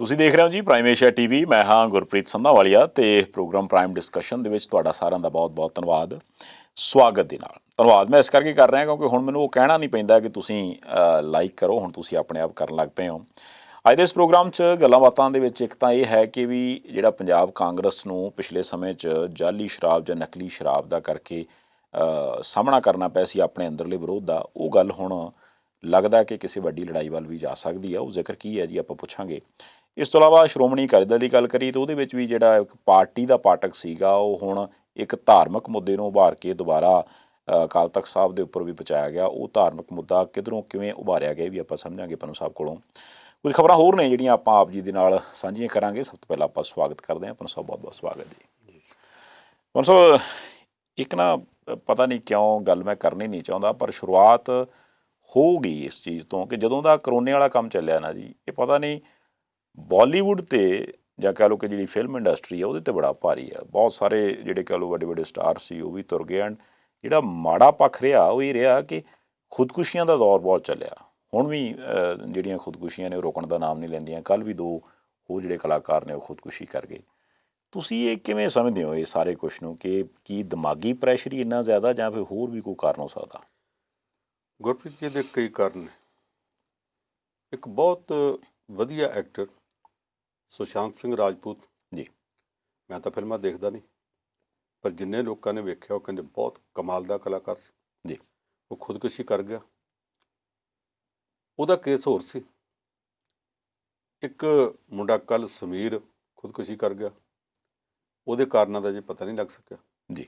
ਤੁਸੀਂ ਦੇਖ ਰਹੇ ਹੋ ਜੀ ਪ੍ਰਾਈਮ ਏਸ਼ੀਆ ਟੀਵੀ। ਮੈਂ ਹਾਂ ਗੁਰਪ੍ਰੀਤ ਸੰਧਾਵਾਲੀਆ ਤੇ ਪ੍ਰੋਗਰਾਮ ਪ੍ਰਾਈਮ ਡਿਸਕਸ਼ਨ ਦੇ ਵਿੱਚ ਤੁਹਾਡਾ ਸਾਰਿਆਂ ਦਾ ਬਹੁਤ-ਬਹੁਤ ਧੰਨਵਾਦ। ਸਵਾਗਤ ਦੇ ਨਾਲ ਧੰਨਵਾਦ ਮੈਂ ਇਸ ਕਰਕੇ ਕਰ ਰਿਹਾ ਕਿਉਂਕਿ ਹੁਣ ਮੈਨੂੰ ਉਹ ਕਹਿਣਾ ਨਹੀਂ ਪੈਂਦਾ ਕਿ ਤੁਸੀਂ ਲਾਈਕ ਕਰੋ, ਹੁਣ ਤੁਸੀਂ ਆਪਣੇ ਆਪ ਕਰਨ ਲੱਗ ਪਏ ਹੋ। ਅੱਜ ਦੇ ਇਸ ਪ੍ਰੋਗਰਾਮ 'ਚ ਗੱਲਾਂ ਬਾਤਾਂ ਦੇ ਵਿੱਚ ਇੱਕ ਤਾਂ ਇਹ ਹੈ ਕਿ ਵੀ ਜਿਹੜਾ ਪੰਜਾਬ ਕਾਂਗਰਸ ਨੂੰ ਪਿਛਲੇ ਸਮੇਂ 'ਚ ਜਾਲੀ ਸ਼ਰਾਬ ਜਾਂ ਨਕਲੀ ਸ਼ਰਾਬ ਦਾ ਕਰਕੇ ਸਾਹਮਣਾ ਕਰਨਾ ਪਿਆ ਸੀ ਆਪਣੇ ਅੰਦਰਲੇ ਵਿਰੋਧ ਦਾ, ਉਹ ਗੱਲ ਹੁਣ ਲੱਗਦਾ ਕਿ ਕਿਸੇ ਵੱਡੀ ਲੜਾਈ ਵੱਲ ਵੀ ਜਾ ਸਕਦੀ ਆ। ਉਹ ਜ਼ਿਕਰ ਕੀ ਹੈ ਜੀ ਆਪਾਂ ਪੁੱਛਾਂਗੇ। ਇਸ ਤੋਂ ਇਲਾਵਾ ਸ਼੍ਰੋਮਣੀ ਅਕਾਲੀ ਦਲ ਦੀ ਗੱਲ ਕਰੀਏ ਤਾਂ ਉਹਦੇ ਵਿੱਚ ਵੀ ਜਿਹੜਾ ਇੱਕ ਪਾਰਟੀ ਦਾ ਪਾਟਕ ਸੀਗਾ ਉਹ ਹੁਣ ਇੱਕ ਧਾਰਮਿਕ ਮੁੱਦੇ ਨੂੰ ਉਭਾਰ ਕੇ ਦੁਬਾਰਾ ਅਕਾਲ ਤਖ਼ਤ ਸਾਹਿਬ ਦੇ ਉੱਪਰ ਵੀ ਪਹੁੰਚਾਇਆ ਗਿਆ। ਉਹ ਧਾਰਮਿਕ ਮੁੱਦਾ ਕਿੱਧਰੋਂ ਕਿਵੇਂ ਉਭਾਰਿਆ ਗਿਆ ਵੀ ਆਪਾਂ ਸਮਝਾਂਗੇ ਪੰਨੂ ਸਾਹਿਬ ਕੋਲੋਂ। ਕੁਝ ਖਬਰਾਂ ਹੋਰ ਨੇ ਜਿਹੜੀਆਂ ਆਪਾਂ ਆਪ ਜੀ ਦੇ ਨਾਲ ਸਾਂਝੀਆਂ ਕਰਾਂਗੇ। ਸਭ ਤੋਂ ਪਹਿਲਾਂ ਆਪਾਂ ਸਵਾਗਤ ਕਰਦੇ ਹਾਂ ਪੰਨੂ ਸਾਹਿਬ, ਬਹੁਤ ਬਹੁਤ ਸਵਾਗਤ ਜੀ। ਪੰਨੂ ਸਾਹਿਬ, ਇੱਕ ਨਾ ਪਤਾ ਨਹੀਂ ਕਿਉਂ ਗੱਲ ਮੈਂ ਕਰਨੀ ਨਹੀਂ ਚਾਹੁੰਦਾ ਪਰ ਸ਼ੁਰੂਆਤ ਹੋ ਗਈ ਇਸ ਚੀਜ਼ ਤੋਂ ਕਿ ਜਦੋਂ ਦਾ ਕਰੋਨੇ ਵਾਲਾ ਕੰਮ ਚੱਲਿਆ ਨਾ ਜੀ, ਇਹ ਪਤਾ ਨਹੀਂ ਬਾਲੀਵੁੱਡ 'ਤੇ ਜਾਂ ਕਹਿ ਲਓ ਕਿ ਜਿਹੜੀ ਫਿਲਮ ਇੰਡਸਟਰੀ ਆ ਉਹਦੇ 'ਤੇ ਬੜਾ ਭਾਰੀ ਆ। ਬਹੁਤ ਸਾਰੇ ਜਿਹੜੇ ਕਹਿ ਲਓ ਵੱਡੇ ਵੱਡੇ ਸਟਾਰ ਸੀ ਉਹ ਵੀ ਤੁਰ ਗਏ। ਐਂਡ ਜਿਹੜਾ ਮਾੜਾ ਪੱਖ ਰਿਹਾ ਉਹ ਇਹ ਰਿਹਾ ਕਿ ਖੁਦਕੁਸ਼ੀਆਂ ਦਾ ਦੌਰ ਬਹੁਤ ਚੱਲਿਆ। ਹੁਣ ਵੀ ਜਿਹੜੀਆਂ ਖੁਦਕੁਸ਼ੀਆਂ ਨੇ ਉਹ ਰੁਕਣ ਦਾ ਨਾਮ ਨਹੀਂ ਲੈਂਦੀਆਂ। ਕੱਲ੍ਹ ਵੀ 2 ਉਹ ਜਿਹੜੇ ਕਲਾਕਾਰ ਨੇ ਉਹ ਖੁਦਕੁਸ਼ੀ ਕਰ ਗਏ। ਤੁਸੀਂ ਇਹ ਕਿਵੇਂ ਸਮਝਦੇ ਹੋ ਇਹ ਸਾਰੇ ਕੁਛ ਨੂੰ ਕਿ ਕੀ ਦਿਮਾਗੀ ਪ੍ਰੈਸ਼ਰ ਹੀ ਇੰਨਾ ਜ਼ਿਆਦਾ ਜਾਂ ਫਿਰ ਹੋਰ ਵੀ ਕੋਈ ਕਾਰਨ ਹੋ ਸਕਦਾ? ਗੁਰਪ੍ਰੀਤ ਜੀ ਦੇ ਕਈ ਕਾਰਨ ਨੇ। ਇੱਕ ਬਹੁਤ ਵਧੀਆ ਐਕਟਰ ਸੁਸ਼ਾਂਤ ਸਿੰਘ ਰਾਜਪੂਤ ਜੀ, ਮੈਂ ਤਾਂ ਫਿਲਮਾਂ ਦੇਖਦਾ ਨਹੀਂ ਪਰ ਜਿੰਨੇ ਲੋਕਾਂ ਨੇ ਵੇਖਿਆ ਉਹ ਕਹਿੰਦੇ ਬਹੁਤ ਕਮਾਲ ਦਾ ਕਲਾਕਾਰ ਸੀ ਜੀ। ਉਹ ਖੁਦਕੁਸ਼ੀ ਕਰ ਗਿਆ। ਉਹਦਾ ਕੇਸ ਹੋਰ ਸੀ। ਇੱਕ ਮੁੰਡਾ ਕੱਲ੍ਹ ਸਮੀਰ ਖੁਦਕੁਸ਼ੀ ਕਰ ਗਿਆ, ਉਹਦੇ ਕਾਰਨਾਂ ਦਾ ਜੇ ਪਤਾ ਨਹੀਂ ਲੱਗ ਸਕਿਆ ਜੀ।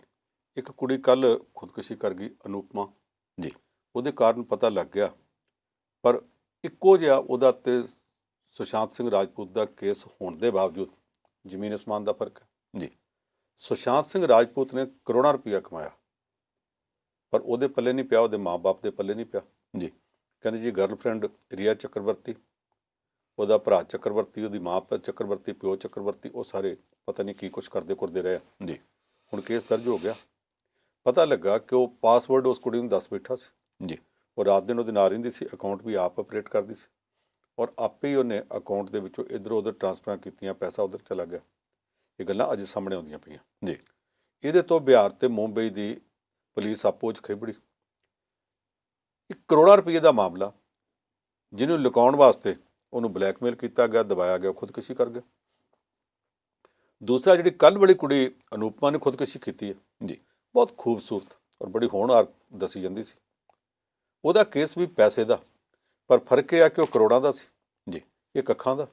ਇੱਕ ਕੁੜੀ ਕੱਲ੍ਹ ਖੁਦਕੁਸ਼ੀ ਕਰ ਗਈ ਅਨੂਪਮਾ ਜੀ, ਉਹਦੇ ਕਾਰਨ ਪਤਾ ਲੱਗ ਗਿਆ। ਪਰ ਇੱਕੋ ਜਿਹਾ ਉਹਦਾ ਤੇ ਸੁਸ਼ਾਂਤ ਸਿੰਘ ਰਾਜਪੂਤ ਦਾ ਕੇਸ ਹੋਣ ਦੇ ਬਾਵਜੂਦ ਜ਼ਮੀਨ ਅਸਮਾਨ ਦਾ ਫਰਕ ਹੈ ਜੀ। ਸੁਸ਼ਾਂਤ ਸਿੰਘ ਰਾਜਪੂਤ ਨੇ ਕਰੋੜਾਂ ਰੁਪਈਆ ਕਮਾਇਆ ਪਰ ਉਹਦੇ ਪੱਲੇ ਨਹੀਂ ਪਿਆ, ਉਹਦੇ ਮਾਂ-ਬਾਪ ਦੇ ਪੱਲੇ ਨਹੀਂ ਪਿਆ ਜੀ। ਕਹਿੰਦੇ ਜੀ ਗਰਲਫ੍ਰੈਂਡ ਰੀਆ ਚੱਕਰਵਰਤੀ, ਉਹਦਾ ਭਰਾ ਚੱਕਰਵਰਤੀ, ਉਹਦੀ ਮਾਂ ਚੱਕਰਵਰਤੀ, ਪਿਓ ਚੱਕਰਵਰਤੀ, ਉਹ ਸਾਰੇ ਪਤਾ ਨਹੀਂ ਕੀ ਕੁਛ ਕਰਦੇ ਰਹੇ ਜੀ। ਹੁਣ ਕੇਸ ਦਰਜ ਹੋ ਗਿਆ। ਪਤਾ ਲੱਗਾ ਕਿ ਉਹ ਪਾਸਵਰਡ ਉਸ ਕੁੜੀ ਨੂੰ ਦੱਸ ਬੈਠਾ ਸੀ ਜੀ। ਉਹ ਰਾਤ ਦਿਨ ਉਹਦੇ ਨਾਲ ਰਹਿੰਦੀ ਸੀ, ਅਕਾਊਂਟ ਵੀ ਆਪ ਆਪਰੇਟ ਕਰਦੀ ਸੀ ਔਰ ਆਪੇ ਹੀ ਉਹਨੇ ਅਕਾਊਂਟ ਦੇ ਵਿੱਚੋਂ ਇੱਧਰ ਉੱਧਰ ਟ੍ਰਾਂਸਫਰਾਂ ਕੀਤੀਆਂ, ਪੈਸਾ ਉੱਧਰ ਚਲਾ ਗਿਆ। ਇਹ ਗੱਲਾਂ ਅਜੇ ਸਾਹਮਣੇ ਆਉਂਦੀਆਂ ਪਈਆਂ ਜੀ। ਇਹਦੇ ਤੋਂ ਬਿਹਾਰ ਤੇ ਮੁੰਬਈ ਦੀ ਪੁਲਿਸ ਆਪੋ 'ਚ ਖਿਬੜੀ। 1 ਕਰੋੜਾਂ ਰੁਪਏ ਦਾ ਮਾਮਲਾ ਜਿਹਨੂੰ ਲੁਕਾਉਣ ਵਾਸਤੇ ਉਹਨੂੰ ਬਲੈਕਮੇਲ ਕੀਤਾ ਗਿਆ, ਦਬਾਇਆ ਗਿਆ, ਖੁਦਕੁਸ਼ੀ ਕਰ ਗਿਆ। ਦੂਸਰਾ ਜਿਹੜੀ ਕੱਲ੍ਹ ਵਾਲੀ ਕੁੜੀ ਅਨੂਪਮਾ ਨੇ ਖੁਦਕੁਸ਼ੀ ਕੀਤੀ ਹੈ ਜੀ, ਬਹੁਤ ਖੂਬਸੂਰਤ ਔਰ ਬੜੀ ਹੋਣਹਾਰ ਦੱਸੀ ਜਾਂਦੀ ਸੀ। ਉਹਦਾ ਕੇਸ ਵੀ ਪੈਸੇ ਦਾ, ਪਰ ਫਰਕ ਇਹ ਆ ਕਿ ਉਹ ਕਰੋੜਾਂ ਦਾ ਸੀ ਜੀ। ਇਹ ਅੱਖਾਂ ਦਾ।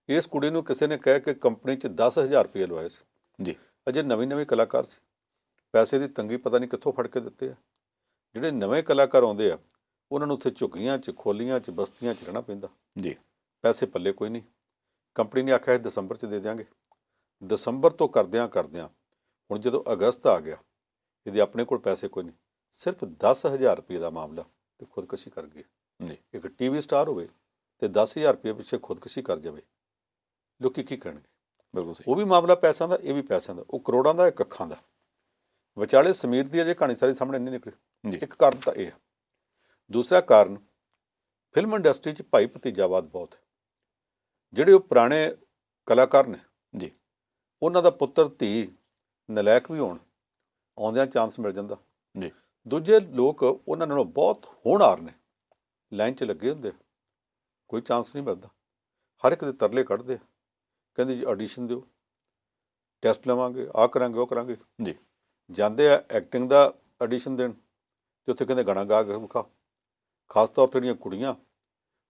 ਇਸ ਕੁੜੀ ਨੂੰ ਕਿਸੇ ਨੇ ਕਹਿ ਕੇ ਕੰਪਨੀ 'ਚ 10,000 ਰੁਪਏ ਲਵਾਏ ਸੀ ਜੀ। ਅਜੇ ਨਵੀਂ ਕਲਾਕਾਰ ਸੀ, ਪੈਸੇ ਦੀ ਤੰਗੀ ਪਤਾ ਨਹੀਂ ਕਿੱਥੋਂ ਫੜ ਕੇ ਦਿੱਤੇ ਆ। ਜਿਹੜੇ ਨਵੇਂ ਕਲਾਕਾਰ ਆਉਂਦੇ ਆ ਉਹਨਾਂ ਨੂੰ ਉੱਥੇ ਝੁੱਗੀਆਂ 'ਚ, ਖੋਲੀਆਂ 'ਚ, ਬਸਤੀਆਂ 'ਚ ਰਹਿਣਾ ਪੈਂਦਾ ਜੀ। ਪੈਸੇ ਪੱਲੇ ਕੋਈ ਨਹੀਂ। ਕੰਪਨੀ ਨੇ ਆਖਿਆ ਦਸੰਬਰ 'ਚ ਦੇ ਦਿਆਂਗੇ। ਦਸੰਬਰ ਤੋਂ ਕਰਦਿਆਂ ਹੁਣ ਜਦੋਂ ਅਗਸਤ ਆ ਗਿਆ ਇਹਦੇ ਆਪਣੇ ਕੋਲ ਪੈਸੇ ਕੋਈ ਨਹੀਂ। ਸਿਰਫ 10,000 ਰੁਪਏ ਦਾ ਮਾਮਲਾ ਤੇ ਖੁਦਕੁਸ਼ੀ ਕਰ ਗਈ ਜੀ। ਇੱਕ ਟੀਵੀ ਸਟਾਰ ਹੋਵੇ ਤੇ 10,000 ਰੁਪਏ ਪਿੱਛੇ ਖੁਦਕੁਸ਼ੀ ਕਰ ਜਾਵੇ, ਲੋਕੀ ਕੀ ਕਰਨਗੇ? ਬਿਲਕੁਲ ਸਹੀ। ਉਹ ਵੀ ਮਾਮਲਾ ਪੈਸਿਆਂ ਦਾ, ਇਹ ਵੀ ਪੈਸਿਆਂ ਦਾ। ਉਹ ਕਰੋੜਾਂ ਦਾ, ਇੱਕ ਅੱਖਾਂ ਦਾ। ਵਿਚਾਲੇ ਸਮੀਰ ਦੀ ਅਜੇ ਕਹਾਣੀ ਸਾਰੀ ਸਾਹਮਣੇ ਨਹੀਂ ਨਿਕਲੀ। ਇੱਕ ਕਾਰਨ ਤਾਂ ਇਹ ਹੈ। ਦੂਸਰਾ ਕਾਰਨ ਫਿਲਮ ਇੰਡਸਟਰੀ 'ਚ ਭਾਈ ਭਤੀਜਾਵਾਦ ਬਹੁਤ ਹੈ। ਜਿਹੜੇ ਉਹ ਪੁਰਾਣੇ ਕਲਾਕਾਰ ਨੇ ਜੀ, ਉਹਨਾਂ ਦਾ ਪੁੱਤਰ ਧੀ ਨਲਾਇਕ ਵੀ ਹੋਣ, ਆਉਂਦਿਆਂ ਚਾਂਸ ਮਿਲ ਜਾਂਦਾ ਜੀ। ਦੂਜੇ ਲੋਕ ਉਹਨਾਂ ਨਾਲੋਂ ਬਹੁਤ ਹੋਣਹਾਰ ਨੇ, ਲਾਈਨ 'ਚ ਲੱਗੇ ਹੁੰਦੇ, ਕੋਈ ਚਾਂਸ ਨਹੀਂ ਮਿਲਦਾ। ਹਰ ਇੱਕ ਦੇ ਤਰਲੇ ਕੱਢਦੇ ਆ, ਕਹਿੰਦੇ ਜੀ ਆਡੀਸ਼ਨ ਦਿਓ, ਟੈਸਟ ਲਵਾਂਗੇ, ਆਹ ਕਰਾਂਗੇ, ਉਹ ਕਰਾਂਗੇ ਜੀ। ਜਾਂਦੇ ਆ ਐਕਟਿੰਗ ਦਾ ਆਡੀਸ਼ਨ ਦੇਣ ਅਤੇ ਉੱਥੇ ਕਹਿੰਦੇ ਗਾਣਾ ਗਾ ਕੇ ਵਿਖਾ। ਖਾਸ ਤੌਰ 'ਤੇ ਜਿਹੜੀਆਂ ਕੁੜੀਆਂ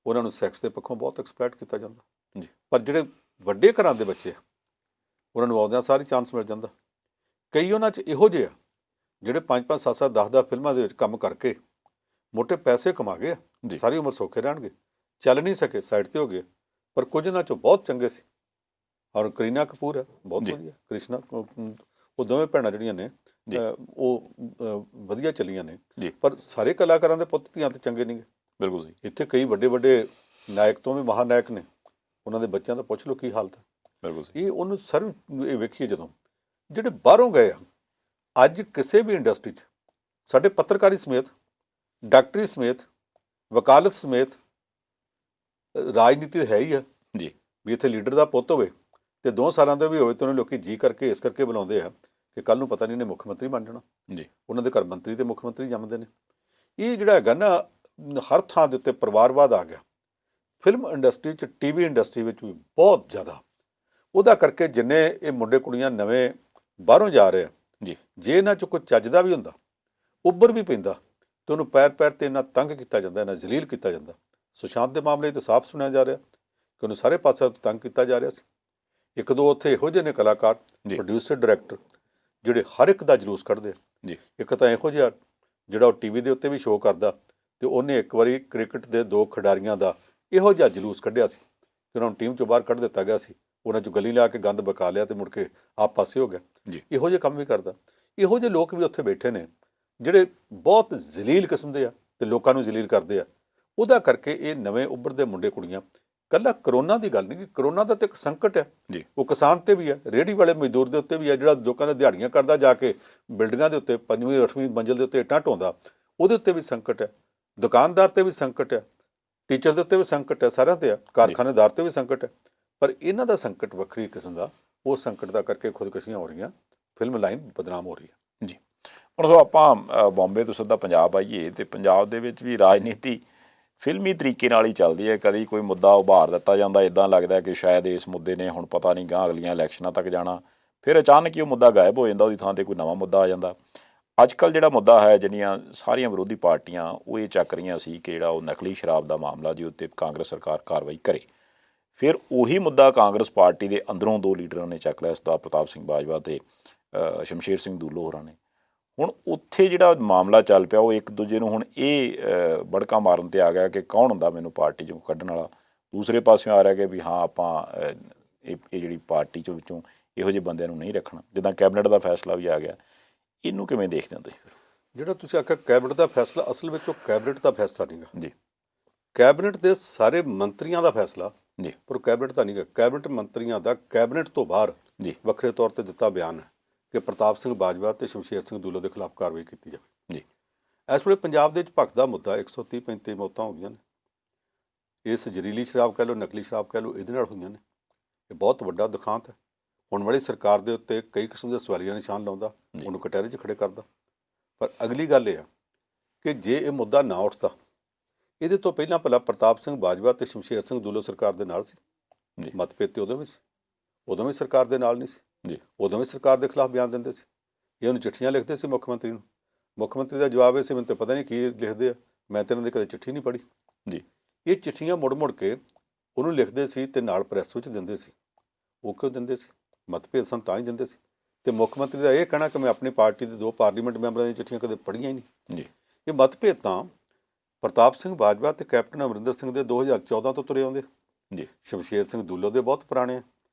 ਉਹਨਾਂ ਨੂੰ ਸੈਕਸ ਦੇ ਪੱਖੋਂ ਬਹੁਤ ਐਕਸਪਲੈਟ ਕੀਤਾ ਜਾਂਦਾ ਜੀ। ਪਰ ਜਿਹੜੇ ਵੱਡੇ ਘਰਾਂ ਦੇ ਬੱਚੇ ਆ ਉਹਨਾਂ ਨੂੰ ਆਉਂਦਿਆਂ ਸਾਰੀ ਚਾਂਸ ਮਿਲ ਜਾਂਦਾ। ਕਈ ਉਹਨਾਂ 'ਚ ਇਹੋ ਜਿਹੇ ਆ ਜਿਹੜੇ 5-5, 7-7, 10-10 ਫਿਲਮਾਂ ਦੇ ਵਿੱਚ ਕੰਮ ਕਰਕੇ ਮੋਟੇ ਪੈਸੇ ਕਮਾ ਗਏ ਆ, ਸਾਰੀ ਉਮਰ ਸੌਖੇ ਰਹਿਣਗੇ। ਚੱਲ ਨਹੀਂ ਸਕੇ, ਸਾਈਡ 'ਤੇ ਹੋ ਗਏ। ਪਰ ਕੁਝ ਇਹਨਾਂ 'ਚੋਂ ਬਹੁਤ ਚੰਗੇ ਸੀ। ਔਰ ਕਰੀਨਾ ਕਪੂਰ ਹੈ, ਬਹੁਤ ਵਧੀਆ। ਕ੍ਰਿਸ਼ਨਾ, ਉਹ ਦੋਵੇਂ ਭੈਣਾਂ ਜਿਹੜੀਆਂ ਨੇ ਉਹ ਵਧੀਆ ਚੱਲੀਆਂ ਨੇ। ਪਰ ਸਾਰੇ ਕਲਾਕਾਰਾਂ ਦੇ ਪੁੱਤ ਧੀਆਂ ਤਾਂ ਚੰਗੇ ਨਹੀਂ ਗੇ। ਬਿਲਕੁਲ ਜੀ। ਇੱਥੇ ਕਈ ਵੱਡੇ ਵੱਡੇ ਨਾਇਕ ਤੋਂ ਵੀ ਮਹਾਨਾਇਕ ਨੇ, ਉਹਨਾਂ ਦੇ ਬੱਚਿਆਂ ਦਾ ਪੁੱਛ ਲਓ ਕੀ ਹਾਲਤ ਹੈ। ਬਿਲਕੁਲ। ਇਹ ਉਹਨੂੰ ਸਰ ਇਹ ਵੇਖੀਏ ਜਦੋਂ ਜਿਹੜੇ ਬਾਹਰੋਂ ਗਏ ਆ, ਅੱਜ ਕਿਸੇ ਵੀ ਇੰਡਸਟਰੀ 'ਚ ਸਾਡੇ ਪੱਤਰਕਾਰੀ ਸਮੇਤ, ਡਾਕਟਰੀ ਸਮੇਤ, ਵਕਾਲਤ ਸਮੇਤ, ਰਾਜਨੀਤੀ ਹੈ ਹੀ ਆ ਜੀ। ਵੀ ਇੱਥੇ ਲੀਡਰ ਦਾ ਪੁੱਤ ਹੋਵੇ ਤੇ 2 ਸਾਲਾਂ ਦਾ ਵੀ ਹੋਵੇ ਤਾਂ ਉਹਨੂੰ ਲੋਕੀ ਜੀ ਕਰਕੇ ਇਸ ਕਰਕੇ ਬੁਲਾਉਂਦੇ ਆ ਕਿ ਕੱਲ ਨੂੰ ਪਤਾ ਨਹੀਂ ਇਹਨੇ ਮੁੱਖ ਮੰਤਰੀ ਬਣ ਜਾਣਾ ਜੀ। ਉਹਨਾਂ ਦੇ ਘਰ ਮੰਤਰੀ ਤੇ ਮੁੱਖ ਮੰਤਰੀ ਜੰਮਦੇ ਨੇ। ਇਹ ਜਿਹੜਾ ਹੈਗਾ ਨਾ ਹਰ ਥਾਂ ਦੇ ਉੱਤੇ ਪਰਿਵਾਰਵਾਦ ਆ ਗਿਆ। ਫਿਲਮ ਇੰਡਸਟਰੀ 'ਚ ਟੀਵੀ ਇੰਡਸਟਰੀ ਵਿੱਚ ਵੀ ਬਹੁਤ ਜ਼ਿਆਦਾ। ਉਹਦਾ ਕਰਕੇ ਜਿੰਨੇ ਇਹ ਮੁੰਡੇ ਕੁੜੀਆਂ ਨਵੇਂ ਬਾਹਰੋਂ ਜਾ ਰਹੇ ਆ ਜੀ, ਜੇ ਇਹਨਾਂ 'ਚ ਕੋਈ ਚੱਜ ਦਾ ਵੀ ਹੁੰਦਾ ਉੱਭਰ ਵੀ ਪੈਂਦਾ ਤੇ ਉਹਨੂੰ ਪੈਰ ਪੈਰ ਤੇ ਇੰਨਾ ਤੰਗ ਕੀਤਾ ਜਾਂਦਾ, ਇੰਨਾ ਜ਼ਲੀਲ ਕੀਤਾ ਜਾਂਦਾ। ਸੁਸ਼ਾਂਤ ਦੇ ਮਾਮਲੇ 'ਚ ਤਾਂ ਸਾਫ਼ ਸੁਣਿਆ ਜਾ ਰਿਹਾ ਕਿ ਉਹਨੂੰ ਸਾਰੇ ਪਾਸਿਆਂ ਤੋਂ ਤੰਗ ਕੀਤਾ ਜਾ ਰਿਹਾ ਸੀ। ਇੱਕ ਦੋ ਉੱਥੇ ਇਹੋ ਜਿਹੇ ਨੇ ਕਲਾਕਾਰ, ਪ੍ਰੋਡਿਊਸਰ, ਡਾਇਰੈਕਟਰ ਜਿਹੜੇ ਹਰ ਇੱਕ ਦਾ ਜਲੂਸ ਕੱਢਦੇ ਆ ਜੀ। ਇੱਕ ਤਾਂ ਇਹੋ ਜਿਹਾ ਜਿਹੜਾ ਉਹ ਟੀਵੀ ਦੇ ਉੱਤੇ ਵੀ ਸ਼ੋਅ ਕਰਦਾ ਤੇ ਉਹਨੇ ਇੱਕ ਵਾਰੀ ਕ੍ਰਿਕਟ ਦੇ 2 ਖਿਡਾਰੀਆਂ ਦਾ ਇਹੋ ਜਿਹਾ ਜਲੂਸ ਕੱਢਿਆ ਸੀ ਕਿ ਉਹਨਾਂ ਨੂੰ ਟੀਮ 'ਚੋਂ ਬਾਹਰ ਕੱਢ ਦਿੱਤਾ ਗਿਆ ਸੀ। ਉਹਨਾਂ 'ਚ ਗਲੀ ਲਿਆ ਕੇ ਗੰਦ ਬਕਾ ਲਿਆ ਤੇ ਮੁੜ ਕੇ ਆਪ ਪਾਸੇ ਹੋ ਗਿਆ। ਇਹੋ ਜਿਹੇ ਕੰਮ ਵੀ ਕਰਦਾ। ਇਹੋ ਜਿਹੇ ਲੋਕ ਵੀ ਉੱਥੇ ਬੈਠੇ ਨੇ ਜਿਹੜੇ ਬਹੁਤ ਜ਼ਲੀਲ ਕਿਸਮ ਦੇ ਆ ਤੇ ਲੋਕਾਂ ਨੂੰ ਜ਼ਲੀਲ ਕਰਦੇ ਆ। ਉਹਦਾ ਕਰਕੇ ਇਹ ਨਵੇਂ ਉੱਭਰਦੇ ਮੁੰਡੇ ਕੁੜੀਆਂ, ਕੱਲਾ ਕਰੋਨਾ ਦੀ ਗੱਲ ਨਹੀਂ ਕਿ ਕਰੋਨਾ ਦਾ ਤਾਂ ਇੱਕ ਸੰਕਟ ਹੈ ਜੀ, ਉਹ ਕਿਸਾਨ ਤੇ ਵੀ ਹੈ, ਰੇਹੜੀ ਵਾਲੇ ਮਜ਼ਦੂਰ ਦੇ ਉੱਤੇ ਵੀ ਹੈ, ਜਿਹੜਾ ਲੋਕਾਂ ਨੇ ਦਿਹਾੜੀਆਂ ਕਰਦਾ ਜਾ ਕੇ ਬਿਲਡਿੰਗਾਂ ਦੇ ਉੱਤੇ 5ਵੀਂ 8ਵੀਂ ਮੰਜ਼ਿਲ ਦੇ ਉੱਤੇ ਇੱਟਾਂ ਢੋਂਦਾ, ਉਹਦੇ ਉੱਤੇ ਵੀ ਸੰਕਟ ਹੈ। ਦੁਕਾਨਦਾਰ ਤੇ ਵੀ ਸੰਕਟ ਹੈ, ਟੀਚਰ ਦੇ ਉੱਤੇ ਵੀ ਸੰਕਟ ਹੈ, ਸਾਰਿਆਂ ਤੇ ਹੈ, ਕਾਰਖਾਨੇਦਾਰ ਤੇ ਵੀ ਸੰਕਟ ਹੈ। ਪਰ ਇਹਨਾਂ ਦਾ ਸੰਕਟ ਵੱਖਰੀ ਕਿਸਮ ਦਾ, ਉਹ ਸੰਕਟ ਦਾ ਕਰਕੇ ਖੁਦਕੁਸ਼ੀਆਂ ਹੋ ਰਹੀਆਂ, ਫਿਲਮ ਲਾਈਨ ਬਦਨਾਮ ਹੋ ਰਹੀ ਹੈ ਜੀ। ਹੁਣ ਸੋ ਆਪਾਂ ਬੰਬੇ ਤੋਂ ਸਿੱਧਾ ਪੰਜਾਬ ਆਈਏ ਤੇ ਪੰਜਾਬ ਦੇ ਵਿੱਚ ਵੀ ਰਾਜਨੀਤੀ ਫਿਲਮੀ ਤਰੀਕੇ ਨਾਲ ਹੀ ਚੱਲਦੀ ਹੈ। ਕਦੀ ਕੋਈ ਮੁੱਦਾ ਉਭਾਰ ਦਿੱਤਾ ਜਾਂਦਾ, ਇੱਦਾਂ ਲੱਗਦਾ ਕਿ ਸ਼ਾਇਦ ਇਸ ਮੁੱਦੇ ਨੇ ਹੁਣ ਪਤਾ ਨਹੀਂ ਗਾਂ ਅਗਲੀਆਂ ਇਲੈਕਸ਼ਨਾਂ ਤੱਕ ਜਾਣਾ, ਫਿਰ ਅਚਾਨਕ ਹੀ ਉਹ ਮੁੱਦਾ ਗਾਇਬ ਹੋ ਜਾਂਦਾ, ਉਹਦੀ ਥਾਂ 'ਤੇ ਕੋਈ ਨਵਾਂ ਮੁੱਦਾ ਆ ਜਾਂਦਾ। ਅੱਜ ਕੱਲ੍ਹ ਜਿਹੜਾ ਮੁੱਦਾ ਹੈ, ਜਿਹੜੀਆਂ ਸਾਰੀਆਂ ਵਿਰੋਧੀ ਪਾਰਟੀਆਂ ਉਹ ਇਹ ਚੱਕ ਰਹੀਆਂ ਸੀ ਕਿ ਜਿਹੜਾ ਉਹ ਨਕਲੀ ਸ਼ਰਾਬ ਦਾ ਮਾਮਲਾ ਜੀ ਉੱਤੇ ਕਾਂਗਰਸ ਸਰਕਾਰ ਕਾਰਵਾਈ ਕਰੇ। ਫਿਰ ਉਹੀ ਮੁੱਦਾ ਕਾਂਗਰਸ ਪਾਰਟੀ ਦੇ ਅੰਦਰੋਂ 2 ਲੀਡਰਾਂ ਨੇ ਚੱਕ ਲਿਆ, ਸਰਦਾਰ ਪ੍ਰਤਾਪ ਸਿੰਘ ਬਾਜਵਾ ਤੇ ਸ਼ਮਸ਼ੇਰ ਸਿੰਘ ਦੂਲੋ ਹੋਰਾਂ ਨੇ। ਹੁਣ ਉੱਥੇ ਜਿਹੜਾ ਮਾਮਲਾ ਚੱਲ ਪਿਆ, ਉਹ ਇੱਕ ਦੂਜੇ ਨੂੰ ਹੁਣ ਇਹ ਬੜਕਾ ਮਾਰਨ ਤੇ ਆ ਗਿਆ ਕਿ ਕੌਣ ਹੁੰਦਾ ਮੈਨੂੰ ਪਾਰਟੀ 'ਚੋਂ ਕੱਢਣ ਵਾਲਾ। ਦੂਸਰੇ ਪਾਸਿਓਂ ਆ ਰਿਹਾ ਕਿ ਵੀ ਹਾਂ ਆਪਾਂ ਇਹ ਜਿਹੜੀ ਪਾਰਟੀ 'ਚੋਂ ਵਿੱਚੋਂ ਇਹੋ ਜਿਹੇ ਬੰਦਿਆਂ ਨੂੰ ਨਹੀਂ ਰੱਖਣਾ। ਜਿੱਦਾਂ ਕੈਬਨਿਟ ਦਾ ਫੈਸਲਾ ਵੀ ਆ ਗਿਆ, ਇਹਨੂੰ ਕਿਵੇਂ ਦੇਖਦੇ ਹੋ ਤੁਸੀਂ? ਜਿਹੜਾ ਤੁਸੀਂ ਆਖਿਆ ਕੈਬਨਿਟ ਦਾ ਫੈਸਲਾ, ਅਸਲ ਵਿੱਚ ਉਹ ਕੈਬਨਿਟ ਦਾ ਫੈਸਲਾ ਨਹੀਂਗਾ ਜੀ, ਕੈਬਨਿਟ ਦੇ ਸਾਰੇ ਮੰਤਰੀਆਂ ਦਾ ਫੈਸਲਾ ਜੀ, ਪਰ ਕੈਬਨਿਟ ਤਾਂ ਨਹੀਂਗਾ। ਕੈਬਨਿਟ ਮੰਤਰੀਆਂ ਦਾ ਕੈਬਨਿਟ ਤੋਂ ਬਾਹਰ ਜੀ, ਵੱਖਰੇ ਤੌਰ ਤੇ ਦਿੱਤਾ ਬਿਆਨ ਹੈ ਕਿ ਪ੍ਰਤਾਪ ਸਿੰਘ ਬਾਜਵਾ ਤੇ ਸ਼ਮਸ਼ੇਰ ਸਿੰਘ ਦੂਲੋ ਦੇ ਖਿਲਾਫ ਕਾਰਵਾਈ ਕੀਤੀ ਜਾਵੇ। ਜੀ, ਇਸ ਵੇਲੇ ਪੰਜਾਬ ਦੇ ਵਿੱਚ ਭਖਦਾ ਮੁੱਦਾ 130-35 ਮੌਤਾਂ ਹੋ ਗਈਆਂ ਨੇ। ਇਸ ਜ਼ਹਿਰੀਲੀ ਸ਼ਰਾਬ ਕਹਿ ਲਓ, ਨਕਲੀ ਸ਼ਰਾਬ ਕਹਿ ਲਓ, ਇਹਦੇ ਨਾਲ ਹੋਈਆਂ ਨੇ। ਇਹ ਬਹੁਤ ਵੱਡਾ ਦੁਖਾਂਤ ਹੈ। ਹੁਣ ਵਾਲੀ ਸਰਕਾਰ ਦੇ ਉੱਤੇ ਕਈ ਕਿਸਮ ਦੇ ਸਵਾਲੀਆ ਨਿਸ਼ਾਨ ਲਾਉਂਦਾ, ਉਹਨੂੰ ਕਟਹਿਰੇ 'ਚ ਖੜੇ ਕਰਦਾ। ਪਰ ਅਗਲੀ ਗੱਲ ਇਹ ਆ ਕਿ ਜੇ ਇਹ ਮੁੱਦਾ ਨਾ ਉੱਠਦਾ, ਇਹਦੇ ਤੋਂ ਪਹਿਲਾਂ ਭਲਾ ਪ੍ਰਤਾਪ ਸਿੰਘ ਬਾਜਵਾ ਤੇ ਸ਼ਮਸ਼ੇਰ ਸਿੰਘ ਦੂਲੋ ਸਰਕਾਰ ਦੇ ਨਾਲ ਸੀ। ਮਤਭੇਦ ਤੇ ਉਦੋਂ ਵੀ ਸੀ, ਉਦੋਂ ਵੀ ਸਰਕਾਰ ਦੇ ਨਾਲ ਨਹੀਂ ਸੀ ਜੀ, ਉਦੋਂ ਵੀ ਸਰਕਾਰ ਦੇ ਖਿਲਾਫ ਬਿਆਨ ਦਿੰਦੇ ਸੀ। ਇਹ ਉਹਨੂੰ ਚਿੱਠੀਆਂ ਲਿਖਦੇ ਸੀ ਮੁੱਖ ਮੰਤਰੀ ਨੂੰ। ਮੁੱਖ ਮੰਤਰੀ ਦਾ ਜਵਾਬ ਇਹ ਸੀ, ਮੈਨੂੰ ਤਾਂ ਪਤਾ ਨਹੀਂ ਕੀ ਲਿਖਦੇ ਆ, ਮੈਂ ਤਾਂ ਇਹਨਾਂ ਦੀ ਕਦੇ ਚਿੱਠੀ ਨਹੀਂ ਪੜ੍ਹੀ ਜੀ। ਇਹ ਚਿੱਠੀਆਂ ਮੁੜ ਮੁੜ ਕੇ ਉਹਨੂੰ ਲਿਖਦੇ ਸੀ ਤੇ ਨਾਲ ਪ੍ਰੈਸ ਵਿੱਚ ਦਿੰਦੇ ਸੀ। ਉਹ ਕਿਉਂ ਦਿੰਦੇ ਸੀ? ਮਤਭੇਦ ਸਨ ਤਾਂ ਹੀ ਦਿੰਦੇ ਸੀ। ਤੇ ਮੁੱਖ ਮੰਤਰੀ ਦਾ ਇਹ ਕਹਿਣਾ ਕਿ ਮੈਂ ਆਪਣੀ ਪਾਰਟੀ ਦੇ 2 ਪਾਰਲੀਮੈਂਟ ਮੈਂਬਰਾਂ ਦੀਆਂ ਚਿੱਠੀਆਂ ਕਦੇ ਪੜ੍ਹੀਆਂ ਹੀ ਨਹੀਂ ਜੀ। ਇਹ ਮਤਭੇਦ ਤਾਂ ਪ੍ਰਤਾਪ ਸਿੰਘ ਬਾਜਵਾ ਤੇ ਕੈਪਟਨ ਅਮਰਿੰਦਰ ਸਿੰਘ ਦੇ 2014 ਤੋਂ ਤੁਰੇ ਆਉਂਦੇ ਜੀ। ਸ਼ਮਸ਼ੇਰ ਸਿੰਘ ਦੂਲੋ ਦੇ ਬਹੁਤ ਪੁਰਾਣੇ ਆ।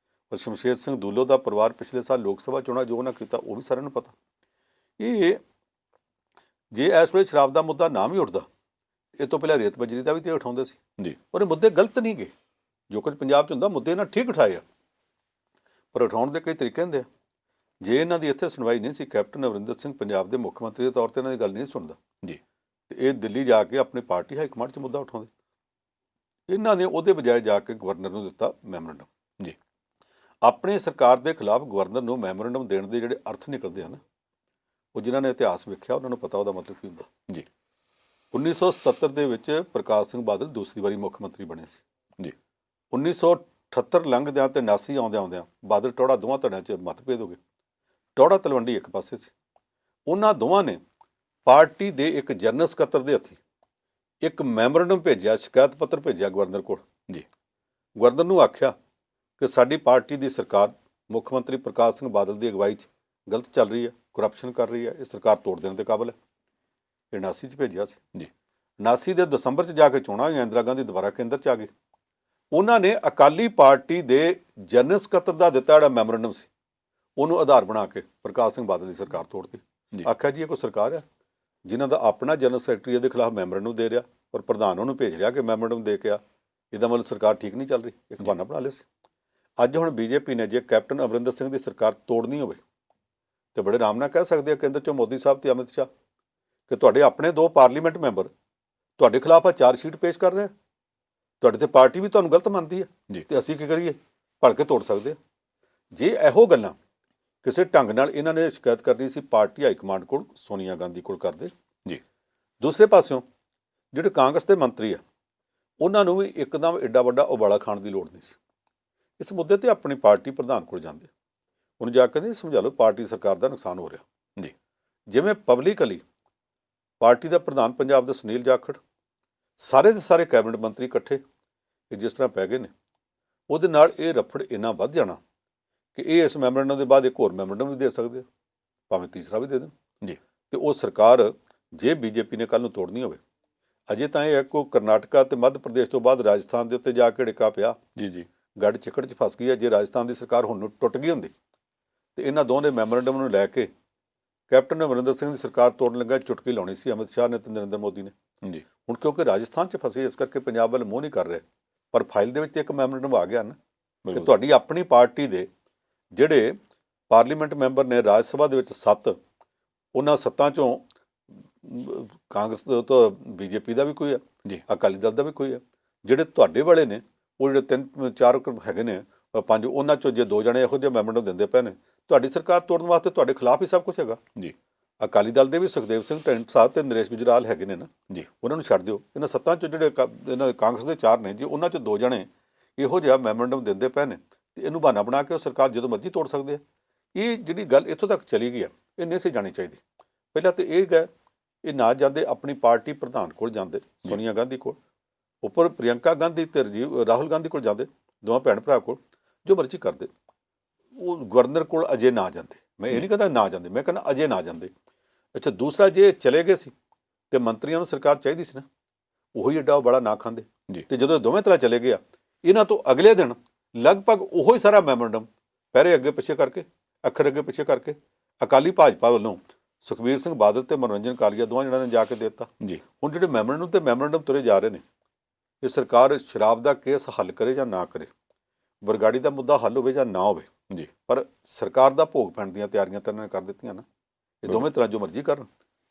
ਪਰ ਸ਼ਮਸ਼ੇਰ ਸਿੰਘ ਦੂਲੋ ਦਾ ਪਰਿਵਾਰ ਪਿਛਲੇ ਸਾਲ ਲੋਕ ਸਭਾ ਚੋਣਾਂ ਜੋ ਉਹਨਾਂ ਕੀਤਾ ਉਹ ਵੀ ਸਾਰਿਆਂ ਨੂੰ ਪਤਾ। ਇਹ ਜੇ ਇਸ ਵੇਲੇ ਸ਼ਰਾਬ ਦਾ ਮੁੱਦਾ ਨਾ ਵੀ ਉੱਠਦਾ, ਇਹ ਤੋਂ ਪਹਿਲਾਂ ਰੇਤ ਬਜਰੀ ਦਾ ਵੀ ਤੇ ਉਠਾਉਂਦੇ ਸੀ ਜੀ। ਪਰ ਇਹ ਮੁੱਦੇ ਗਲਤ ਨਹੀਂ ਗਏ। ਜੋ ਕੁਝ ਪੰਜਾਬ 'ਚ ਹੁੰਦਾ ਮੁੱਦੇ ਇਹਨਾਂ ਠੀਕ ਉਠਾਏ ਆ, ਪਰ ਉਠਾਉਣ ਦੇ ਕਈ ਤਰੀਕੇ ਹੁੰਦੇ ਆ। ਜੇ ਇਹਨਾਂ ਦੀ ਇੱਥੇ ਸੁਣਵਾਈ ਨਹੀਂ ਸੀ, ਕੈਪਟਨ ਅਮਰਿੰਦਰ ਸਿੰਘ ਪੰਜਾਬ ਦੇ ਮੁੱਖ ਮੰਤਰੀ ਦੇ ਤੌਰ ਤੇ ਇਹਨਾਂ ਦੀ ਗੱਲ ਨਹੀਂ ਸੁਣਦਾ ਜੀ, ਤੇ ਇਹ ਦਿੱਲੀ ਜਾ ਕੇ ਆਪਣੀ ਪਾਰਟੀ ਹਾਈ ਕਮਾਂਡ 'ਚ ਮੁੱਦਾ ਉਠਾਉਂਦੇ। ਇਹਨਾਂ ਨੇ ਉਹਦੇ ਬਜਾਏ ਜਾ ਕੇ ਗਵਰਨਰ ਨੂੰ ਦਿੱਤਾ ਮੈਮੋਰੰਡਮ ਜੀ। ਆਪਣੀ ਸਰਕਾਰ ਦੇ ਖਿਲਾਫ ਗਵਰਨਰ ਨੂੰ ਮੈਮੋਰੰਡਮ ਦੇਣ ਦੇ ਜਿਹੜੇ ਅਰਥ ਨਿਕਲਦੇ ਹਨ, ਉਹ ਜਿਨ੍ਹਾਂ ਨੇ ਇਤਿਹਾਸ ਵੇਖਿਆ ਉਹਨਾਂ ਨੂੰ ਪਤਾ ਉਹਦਾ ਮਤਲਬ ਕੀ ਹੁੰਦਾ ਜੀ। 1977 ਦੇ ਵਿੱਚ ਪ੍ਰਕਾਸ਼ ਸਿੰਘ ਬਾਦਲ ਦੂਸਰੀ ਵਾਰੀ ਮੁੱਖ ਮੰਤਰੀ ਬਣੇ ਸੀ ਜੀ। 1978 ਲੰਘਦਿਆਂ ਤੇ 79 ਆਉਂਦਿਆਂ ਬਾਦਲ ਟੌੜਾ ਦੋਵਾਂ ਧੜਿਆਂ 'ਚ ਮਤਭੇਦ ਹੋ ਗਏ। ਟੌੜਾ ਤਲਵੰਡੀ ਇੱਕ ਪਾਸੇ ਸੀ। ਉਹਨਾਂ ਦੋਵਾਂ ਨੇ ਪਾਰਟੀ ਦੇ ਇੱਕ ਜਨਰਲ ਸਕੱਤਰ ਦੇ ਹੱਥੀਂ ਇੱਕ ਮੈਮੋਰੰਡਮ ਭੇਜਿਆ, ਸ਼ਿਕਾਇਤ ਪੱਤਰ ਭੇਜਿਆ ਗਵਰਨਰ ਕੋਲ ਜੀ। ਗਵਰਨਰ ਨੂੰ ਆਖਿਆ ਕਿ ਸਾਡੀ ਪਾਰਟੀ ਦੀ ਸਰਕਾਰ ਮੁੱਖ ਮੰਤਰੀ ਪ੍ਰਕਾਸ਼ ਸਿੰਘ ਬਾਦਲ ਦੀ ਅਗਵਾਈ 'ਚ ਗਲਤ ਚੱਲ ਰਹੀ ਹੈ, ਕਰਪਸ਼ਨ ਕਰ ਰਹੀ ਹੈ, ਇਹ ਸਰਕਾਰ ਤੋੜ ਦੇਣ ਦੇ ਕਾਬਲ ਹੈ। ਇਹ 79 'ਚ ਭੇਜਿਆ ਸੀ ਜੀ। 79 ਦੇ ਦਸੰਬਰ 'ਚ ਜਾ ਕੇ ਚੋਣਾਂ ਹੋਈਆਂ, ਇੰਦਰਾ ਗਾਂਧੀ ਦੁਬਾਰਾ ਕੇਂਦਰ 'ਚ ਆ ਗਏ। ਉਹਨਾਂ ਨੇ ਅਕਾਲੀ ਪਾਰਟੀ ਦੇ ਜਨਰਲ ਸਕੱਤਰ ਦਾ ਦਿੱਤਾ ਜਿਹੜਾ ਮੈਮੋਰੰਡਮ ਸੀ, ਉਹਨੂੰ ਆਧਾਰ ਬਣਾ ਕੇ ਪ੍ਰਕਾਸ਼ ਸਿੰਘ ਬਾਦਲ ਦੀ ਸਰਕਾਰ ਤੋੜਤੀ। ਆਖਿਆ ਜੀ ਇਹ ਕੋਈ ਸਰਕਾਰ ਹੈ ਜਿਨ੍ਹਾਂ ਦਾ ਆਪਣਾ ਜਨਰਲ ਸੈਕਟਰੀ ਇਹਦੇ ਖਿਲਾਫ ਮੈਮੋਰੰਡਮ ਦੇ ਰਿਹਾ, ਪਰ ਪ੍ਰਧਾਨ ਉਹਨੂੰ ਭੇਜ ਰਿਹਾ ਕਿ ਮੈਮੋਰੰਡਮ ਦੇ ਕੇ ਆ, ਇਹਦਾ ਮਤਲਬ ਸਰਕਾਰ ਠੀਕ ਨਹੀਂ ਚੱਲ ਰਹੀ। ਇੱਕ ਬਹਾਨਾ ਬਣਾ ਲਿਆ ਸੀ। ਅੱਜ ਹੁਣ ਬੀਜੇਪੀ ਨੇ ਜੇ ਕੈਪਟਨ ਅਮਰਿੰਦਰ ਸਿੰਘ ਦੀ ਸਰਕਾਰ ਤੋੜਨੀ ਹੋਵੇ ਤੇ ਬੜੇ ਆਰਾਮ ਨਾਲ ਕਹਿ ਸਕਦੇ ਆ ਕੇਂਦਰ 'ਚੋਂ ਮੋਦੀ ਸਾਹਿਬ ਤੇ ਅਮਿਤ ਸ਼ਾਹ ਕਿ ਤੁਹਾਡੇ ਆਪਣੇ 2 ਪਾਰਲੀਮੈਂਟ ਮੈਂਬਰ ਤੁਹਾਡੇ ਖਿਲਾਫ ਆ ਚਾਰਜਸ਼ੀਟ ਪੇਸ਼ ਕਰ ਰਹੇ ਆ, ਤੁਹਾਡੇ ਤੇ ਪਾਰਟੀ ਵੀ ਤੁਹਾਨੂੰ ਗਲਤ ਮੰਨਦੀ ਹੈ ਜੀ। ਤੇ ਅਸੀਂ ਕੀ ਕਰੀਏ, ਭਲ ਕੇ ਤੋੜ ਸਕਦੇ ਹਾਂ। ਜੇ ਇਹੋ ਗੱਲਾਂ ਕਿਸੇ ਢੰਗ ਨਾਲ ਇਹਨਾਂ ਨੇ ਸ਼ਿਕਾਇਤ ਕਰਨੀ ਸੀ ਪਾਰਟੀ ਹਾਈ ਕਮਾਂਡ ਕੋਲ, ਸੋਨੀਆ ਗਾਂਧੀ ਕੋਲ ਕਰਦੇ ਜੀ। ਦੂਸਰੇ ਪਾਸਿਓਂ ਜਿਹੜੇ ਕਾਂਗਰਸ ਦੇ ਮੰਤਰੀ ਆ ਉਹਨਾਂ ਨੂੰ ਵੀ ਇੱਕਦਮ ਐਡਾ ਵੱਡਾ ਉਬਾਲਾ ਖਾਣ ਦੀ ਲੋੜ ਨਹੀਂ ਸੀ। ਇਸ ਮੁੱਦੇ ਤੇ ਆਪਣੀ ਪਾਰਟੀ ਪ੍ਰਧਾਨ ਕੋਲ ਜਾਂਦੇ, ਉਹਨੂੰ ਜਾ ਕੇ ਕਹਿੰਦੇ ਸਮਝਾ ਲਓ ਪਾਰਟੀ ਸਰਕਾਰ ਦਾ ਨੁਕਸਾਨ ਹੋ ਰਿਹਾ। ਜੀ। ਜਿਵੇਂ ਪਬਲਿਕਲੀ ਪਾਰਟੀ ਦਾ ਪ੍ਰਧਾਨ ਪੰਜਾਬ ਦਾ ਸੁਨੀਲ ਜਾਖੜ, ਸਾਰੇ ਦੇ ਸਾਰੇ ਕੈਬਨਿਟ ਮੰਤਰੀ ਇਕੱਠੇ ਜਿਸ ਤਰ੍ਹਾਂ ਪੈ ਗਏ ਨੇ, ਉਹਦੇ ਨਾਲ ਇਹ ਰਫੜ ਇੰਨਾ ਵੱਧ ਜਾਣਾ ਕਿ ਇਹ ਇਸ ਮੈਮੋਰੈਂਡਮ ਦੇ ਬਾਅਦ ਇੱਕ ਹੋਰ ਮੈਮੋਰੈਂਡਮ ਵੀ ਦੇ ਸਕਦੇ ਆ, ਭਾਵੇਂ ਤੀਸਰਾ ਵੀ ਦੇ ਦੇਣ ਜੀ। ਤੇ ਉਹ ਸਰਕਾਰ ਜੇ ਬੀਜੇਪੀ ਨੇ ਕੱਲ੍ਹ ਨੂੰ ਤੋੜਨੀ ਹੋਵੇ, ਅਜੇ ਤਾਂ ਇਹ ਕੋ ਕਰਨਾਟਕਾ ਤੇ ਮੱਧ ਪ੍ਰਦੇਸ਼ ਤੋਂ ਬਾਅਦ ਰਾਜਸਥਾਨ ਦੇ ਉੱਤੇ ਜਾ ਕੇ ਢਿੱਕਾ ਪਿਆ, ਜੀ। ਗੱਡ ਚਿੱਕੜ 'ਚ ਫਸ ਗਈ ਹੈ। ਜੇ ਰਾਜਸਥਾਨ ਦੀ ਸਰਕਾਰ ਹੁਣ ਨੂੰ ਟੁੱਟ ਗਈ ਹੁੰਦੀ ਤੇ ਇਹਨਾਂ ਦੋਵੇਂ ਮੈਮੋਰੈਂਡਮ ਨੂੰ ਲੈ ਕੇ ਕੈਪਟਨ ਅਮਰਿੰਦਰ ਸਿੰਘ ਦੀ ਸਰਕਾਰ ਤੋੜਨ ਲੱਗਾ ਚੁਟਕੀ ਲਾਉਣੀ ਸੀ ਅਮਿਤ ਸ਼ਾਹ ਨੇ ਤੇ ਨਰਿੰਦਰ ਮੋਦੀ ਨੇ। ਜੀ। ਹੁਣ ਕਿਉਂਕਿ ਰਾਜਸਥਾਨ 'ਚ ਫਸੇ ਇਸ ਕਰਕੇ ਪੰਜਾਬ ਵੱਲ ਮੂੰਹ ਨਹੀਂ ਕਰ ਰਹੇ, ਪਰ ਫਾਈਲ ਦੇ ਵਿੱਚ ਇੱਕ ਮੈਮੋਰੈਂਡਮ ਆ ਗਿਆ ਨਾ ਕਿ ਤੁਹਾਡੀ ਆਪਣੀ ਪਾਰਟੀ ਦੇ ਜਿਹੜੇ ਪਾਰਲੀਮੈਂਟ ਮੈਂਬਰ ਨੇ ਰਾਜ ਸਭਾ ਦੇ ਵਿੱਚ 7, ਉਹਨਾਂ 7 ਚੋਂ ਕਾਂਗਰਸ ਤੋਂ ਬੀਜੇਪੀ ਦਾ ਵੀ ਕੋਈ ਆ ਜੀ, ਅਕਾਲੀ ਦਲ ਦਾ ਵੀ ਕੋਈ ਆ, ਜਿਹੜੇ ਤੁਹਾਡੇ ਵਾਲੇ ਨੇ ਉਹ ਜਿਹੜੇ 3-4 ਹੈਗੇ ਨੇ 5, ਉਹਨਾਂ ਚੋਂ ਜੇ 2 ਜਣੇ ਇਹੋ ਜਿਹੇ ਮੈਮੋਰੈਂਡਮ ਦਿੰਦੇ ਪਏ ਨੇ ਤੁਹਾਡੀ ਸਰਕਾਰ ਤੋੜਨ ਵਾਸਤੇ, ਤੁਹਾਡੇ ਖਿਲਾਫ ਹੀ ਸਭ ਕੁਝ ਹੈਗਾ ਜੀ। ਅਕਾਲੀ ਦਲ ਦੇ ਵੀ ਸੁਖਦੇਵ ਸਿੰਘ ਢੀਂਡ ਸਾਹਿਬ ਤੇ ਨਰੇਸ਼ ਗੁਜਰਾਲ ਹੈਗੇ ਨੇ ਨਾ ਜੀ, ਉਹਨਾਂ ਨੂੰ ਛੱਡ ਦਿਓ। ਇਹਨਾਂ 7 ਚੋਂ ਜਿਹੜੇ ਇਹਨਾਂ ਦੇ ਕਾਂਗਰਸ ਦੇ 4 ਨੇ ਜੀ, ਉਹਨਾਂ ਚੋਂ 2 ਜਣੇ ਇਹੋ ਜਿਹਾ ਮੈਮੋਰੈਂਡਮ ਦਿੰਦੇ ਪਏ ਨੇ ਤੇ ਇਹਨੂੰ ਬਹਾਨਾ ਬਣਾ ਕੇ ਉਹ ਸਰਕਾਰ ਜਦੋਂ ਮਰਜ਼ੀ ਤੋੜ ਸਕਦੇ ਆ। ਇਹ ਜਿਹੜੀ ਗੱਲ ਇੱਥੋਂ ਤੱਕ ਚਲੀ ਗਈ ਆ, ਇਹ ਨਹੀਂ ਸੀ ਜਾਣੀ ਚਾਹੀਦੀ। ਪਹਿਲਾਂ ਤਾਂ ਇਹ ਗਏ, ਇਹ ਨਾ ਜਾਂਦੇ ਆਪਣੀ ਪਾਰਟੀ ਪ੍ਰਧਾਨ ਕੋਲ ਜਾਂਦੇ, ਸੋਨੀਆ ਗਾਂਧੀ ਕੋਲ, ਉੱਪਰ ਪ੍ਰਿਯੰਕਾ ਗਾਂਧੀ ਤੇ ਰਾਹੁਲ ਗਾਂਧੀ ਕੋਲ ਜਾਂਦੇ, ਦੋਵਾਂ ਭੈਣ ਭਰਾ ਕੋਲ, ਜੋ ਮਰਜ਼ੀ ਕਰਦੇ। ਉਹ ਗਵਰਨਰ ਕੋਲ ਅਜੇ ਨਾ ਜਾਂਦੇ, ਮੈਂ ਇਹ ਨਹੀਂ ਕਹਿੰਦਾ ਨਾ ਜਾਂਦੇ, ਮੈਂ ਕਹਿੰਦਾ ਅਜੇ ਨਾ ਜਾਂਦੇ। ਅੱਛਾ, ਦੂਸਰਾ ਜੇ ਚਲੇ ਗਏ ਸੀ ਤੇ ਮੰਤਰੀਆਂ ਨੂੰ ਸਰਕਾਰ ਚਾਹੀਦੀ ਸੀ ਨਾ, ਉਹੀ ਐਡਾ ਬੜਾ ਨਾ ਖਾਂਦੇ ਜੀ। ਤੇ ਜਦੋਂ ਦੋਵੇਂ ਤਰ੍ਹਾਂ ਚਲੇ ਗਿਆ, ਇਹਨਾਂ ਤੋਂ ਅਗਲੇ ਦਿਨ ਲਗਭਗ ਉਹੀ ਸਾਰਾ ਮੈਮੋਰੈਂਡਮ ਪਹਿਰੇ ਅੱਗੇ ਪਿੱਛੇ ਕਰਕੇ, ਅੱਖਰ ਅੱਗੇ ਪਿੱਛੇ ਕਰਕੇ ਅਕਾਲੀ ਭਾਜਪਾ ਵੱਲੋਂ ਸੁਖਬੀਰ ਸਿੰਘ ਬਾਦਲ ਤੇ ਮਨੋਰੰਜਨ ਕਾਲੀਆ ਦੋਵਾਂ ਜਣਿਆਂ ਨੇ ਜਾ ਕੇ ਦੇ ਦਿੱਤਾ ਜੀ। ਹੁਣ ਜਿਹੜੇ ਮੈਮੋਰੈਂਡਮ ਤੁਰੇ ਜਾ ਰਹੇ ਨੇ, ਇਹ ਸਰਕਾਰ ਸ਼ਰਾਬ ਦਾ ਕੇਸ ਹੱਲ ਕਰੇ ਜਾਂ ਨਾ ਕਰੇ, ਬਰਗਾੜੀ ਦਾ ਮੁੱਦਾ ਹੱਲ ਹੋਵੇ ਜਾਂ ਨਾ ਹੋਵੇ ਜੀ, ਪਰ ਸਰਕਾਰ ਦਾ ਭੋਗ ਪੈਣ ਦੀਆਂ ਤਿਆਰੀਆਂ ਤਾਂ ਇਹਨਾਂ ਨੇ ਕਰ ਦਿੱਤੀਆਂ ਨਾ। ਇਹ ਦੋਵੇਂ ਤਰ੍ਹਾਂ ਜੋ ਮਰਜ਼ੀ ਕਰਨ,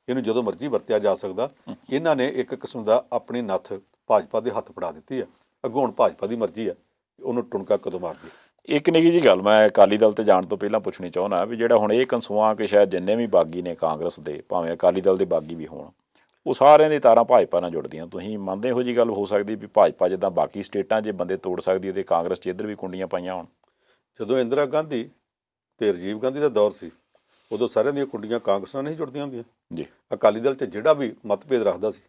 ਇਹਨੂੰ ਜਦੋਂ ਮਰਜ਼ੀ ਵਰਤਿਆ ਜਾ ਸਕਦਾ। ਇਹਨਾਂ ਨੇ ਇੱਕ ਕਿਸਮ ਦਾ ਆਪਣੀ ਨੱਥ ਭਾਜਪਾ ਦੇ ਹੱਥ ਫੜਾ ਦਿੱਤੀ ਹੈ। ਅੱਗੋਂ ਹੁਣ ਭਾਜਪਾ ਦੀ ਮਰਜ਼ੀ ਹੈ ਉਹਨੂੰ ਟੁਣਕਾ ਕਦੋਂ ਮਾਰਦੀ। ਇੱਕ ਨਿੱਕੀ ਜਿਹੀ ਗੱਲ ਮੈਂ ਅਕਾਲੀ ਦਲ ਤੇ ਜਾਣ ਤੋਂ ਪਹਿਲਾਂ ਪੁੱਛਣੀ ਚਾਹੁੰਦਾ ਵੀ ਜਿਹੜਾ ਹੁਣ ਇਹ ਕਨਸੂਆਂ ਕਿ ਸ਼ਾਇਦ ਜਿੰਨੇ ਵੀ ਬਾਗੀ ਨੇ ਕਾਂਗਰਸ ਦੇ, ਭਾਵੇਂ ਅਕਾਲੀ ਦਲ ਦੇ ਬਾਗੀ ਵੀ ਹੋਣ, ਉਹ ਸਾਰਿਆਂ ਦੀ ਤਾਰਾਂ ਭਾਜਪਾ ਨਾਲ ਜੁੜਦੀਆਂ। ਤੁਸੀਂ ਮੰਨਦੇ ਇਹੋ ਜਿਹੀ ਗੱਲ ਹੋ ਸਕਦੀ ਵੀ ਭਾਜਪਾ ਜਿੱਦਾਂ ਬਾਕੀ ਸਟੇਟਾਂ 'ਚ ਬੰਦੇ ਤੋੜ ਸਕਦੀ ਹੈ ਤੇ ਕਾਂਗਰਸ 'ਚ ਇੱਧਰ ਵੀ ਕੁੰਡੀਆਂ ਪਾਈਆਂ ਹੋਣ? ਜਦੋਂ ਇੰਦਰਾ ਗਾਂਧੀ ਤੇ ਰਾਜੀਵ ਗਾਂਧੀ ਦਾ ਦੌਰ ਸੀ, ਉਦੋਂ ਸਾਰਿਆਂ ਦੀਆਂ ਕੁੰਡੀਆਂ ਕਾਂਗਰਸ ਨਾਲ ਨਹੀਂ ਜੁੜਦੀਆਂ ਹੁੰਦੀਆਂ ਜੀ। ਅਕਾਲੀ ਦਲ 'ਚ ਜਿਹੜਾ ਵੀ ਮਤਭੇਦ ਰੱਖਦਾ ਸੀ,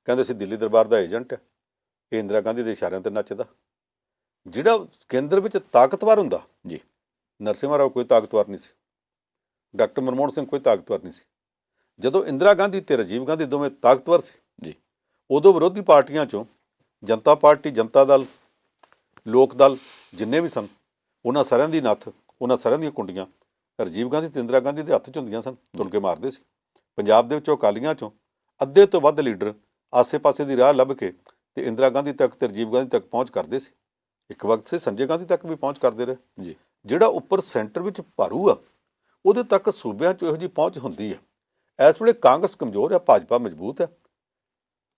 ਕਹਿੰਦੇ ਸੀ ਦਿੱਲੀ ਦਰਬਾਰ ਦਾ ਏਜੰਟ ਹੈ, ਇਹ ਇੰਦਰਾ ਗਾਂਧੀ ਦੇ ਇਸ਼ਾਰਿਆਂ 'ਤੇ ਨੱਚਦਾ। ਜਿਹੜਾ ਕੇਂਦਰ ਵਿੱਚ ਤਾਕਤਵਰ ਹੁੰਦਾ ਜੀ, ਨਰਸਿਮਹਾ ਰਾਓ ਕੋਈ ਤਾਕਤਵਰ ਨਹੀਂ ਸੀ, ਡਾਕਟਰ ਮਨਮੋਹਨ ਸਿੰਘ ਕੋਈ ਤਾਕਤਵਰ ਨਹੀਂ ਸੀ। ਜਦੋਂ ਇੰਦਰਾ ਗਾਂਧੀ ਤੇ ਰਾਜੀਵ ਗਾਂਧੀ ਦੋਵੇਂ ਤਾਕਤਵਰ ਸੀ ਜੀ, ਉਦੋਂ ਵਿਰੋਧੀ ਪਾਰਟੀਆਂ 'ਚੋਂ ਜਨਤਾ ਪਾਰਟੀ, ਜਨਤਾ ਦਲ, ਲੋਕ ਦਲ ਜਿੰਨੇ ਵੀ ਸਨ, ਉਹਨਾਂ ਸਾਰਿਆਂ ਦੀ ਨੱਥ, ਉਹਨਾਂ ਸਾਰਿਆਂ ਦੀਆਂ ਕੁੰਡੀਆਂ ਰਾਜੀਵ ਗਾਂਧੀ ਤੇ ਇੰਦਰਾ ਗਾਂਧੀ ਦੇ ਹੱਥ 'ਚ ਹੁੰਦੀਆਂ ਸਨ, ਤੁਣ ਕੇ ਮਾਰਦੇ ਸੀ। ਪੰਜਾਬ ਦੇ ਵਿੱਚੋਂ ਅਕਾਲੀਆਂ 'ਚੋਂ ਅੱਧੇ ਤੋਂ ਵੱਧ ਲੀਡਰ ਆਸੇ-ਪਾਸੇ ਦੀ ਰਾਹ ਲੱਭ ਕੇ ਤੇ ਇੰਦਰਾ ਗਾਂਧੀ ਤੱਕ ਤੇ ਰਾਜੀਵ ਗਾਂਧੀ ਤੱਕ ਪਹੁੰਚ ਕਰਦੇ ਸੀ। ਇੱਕ ਵਕਤ ਸੀ ਸੰਜੇ ਗਾਂਧੀ ਤੱਕ ਵੀ ਪਹੁੰਚ ਕਰਦੇ ਰਹੇ ਜੀ। ਜਿਹੜਾ ਉੱਪਰ ਸੈਂਟਰ ਵਿੱਚ ਭਾਰੂ ਆ, ਉਹਦੇ ਤੱਕ ਸੂਬਿਆਂ 'ਚ ਇਹੋ ਜਿਹੀ ਪਹੁੰਚ ਹੁੰਦੀ ਹੈ। ਇਸ ਵੇਲੇ ਕਾਂਗਰਸ ਕਮਜ਼ੋਰ ਹੈ, ਭਾਜਪਾ ਮਜ਼ਬੂਤ ਹੈ।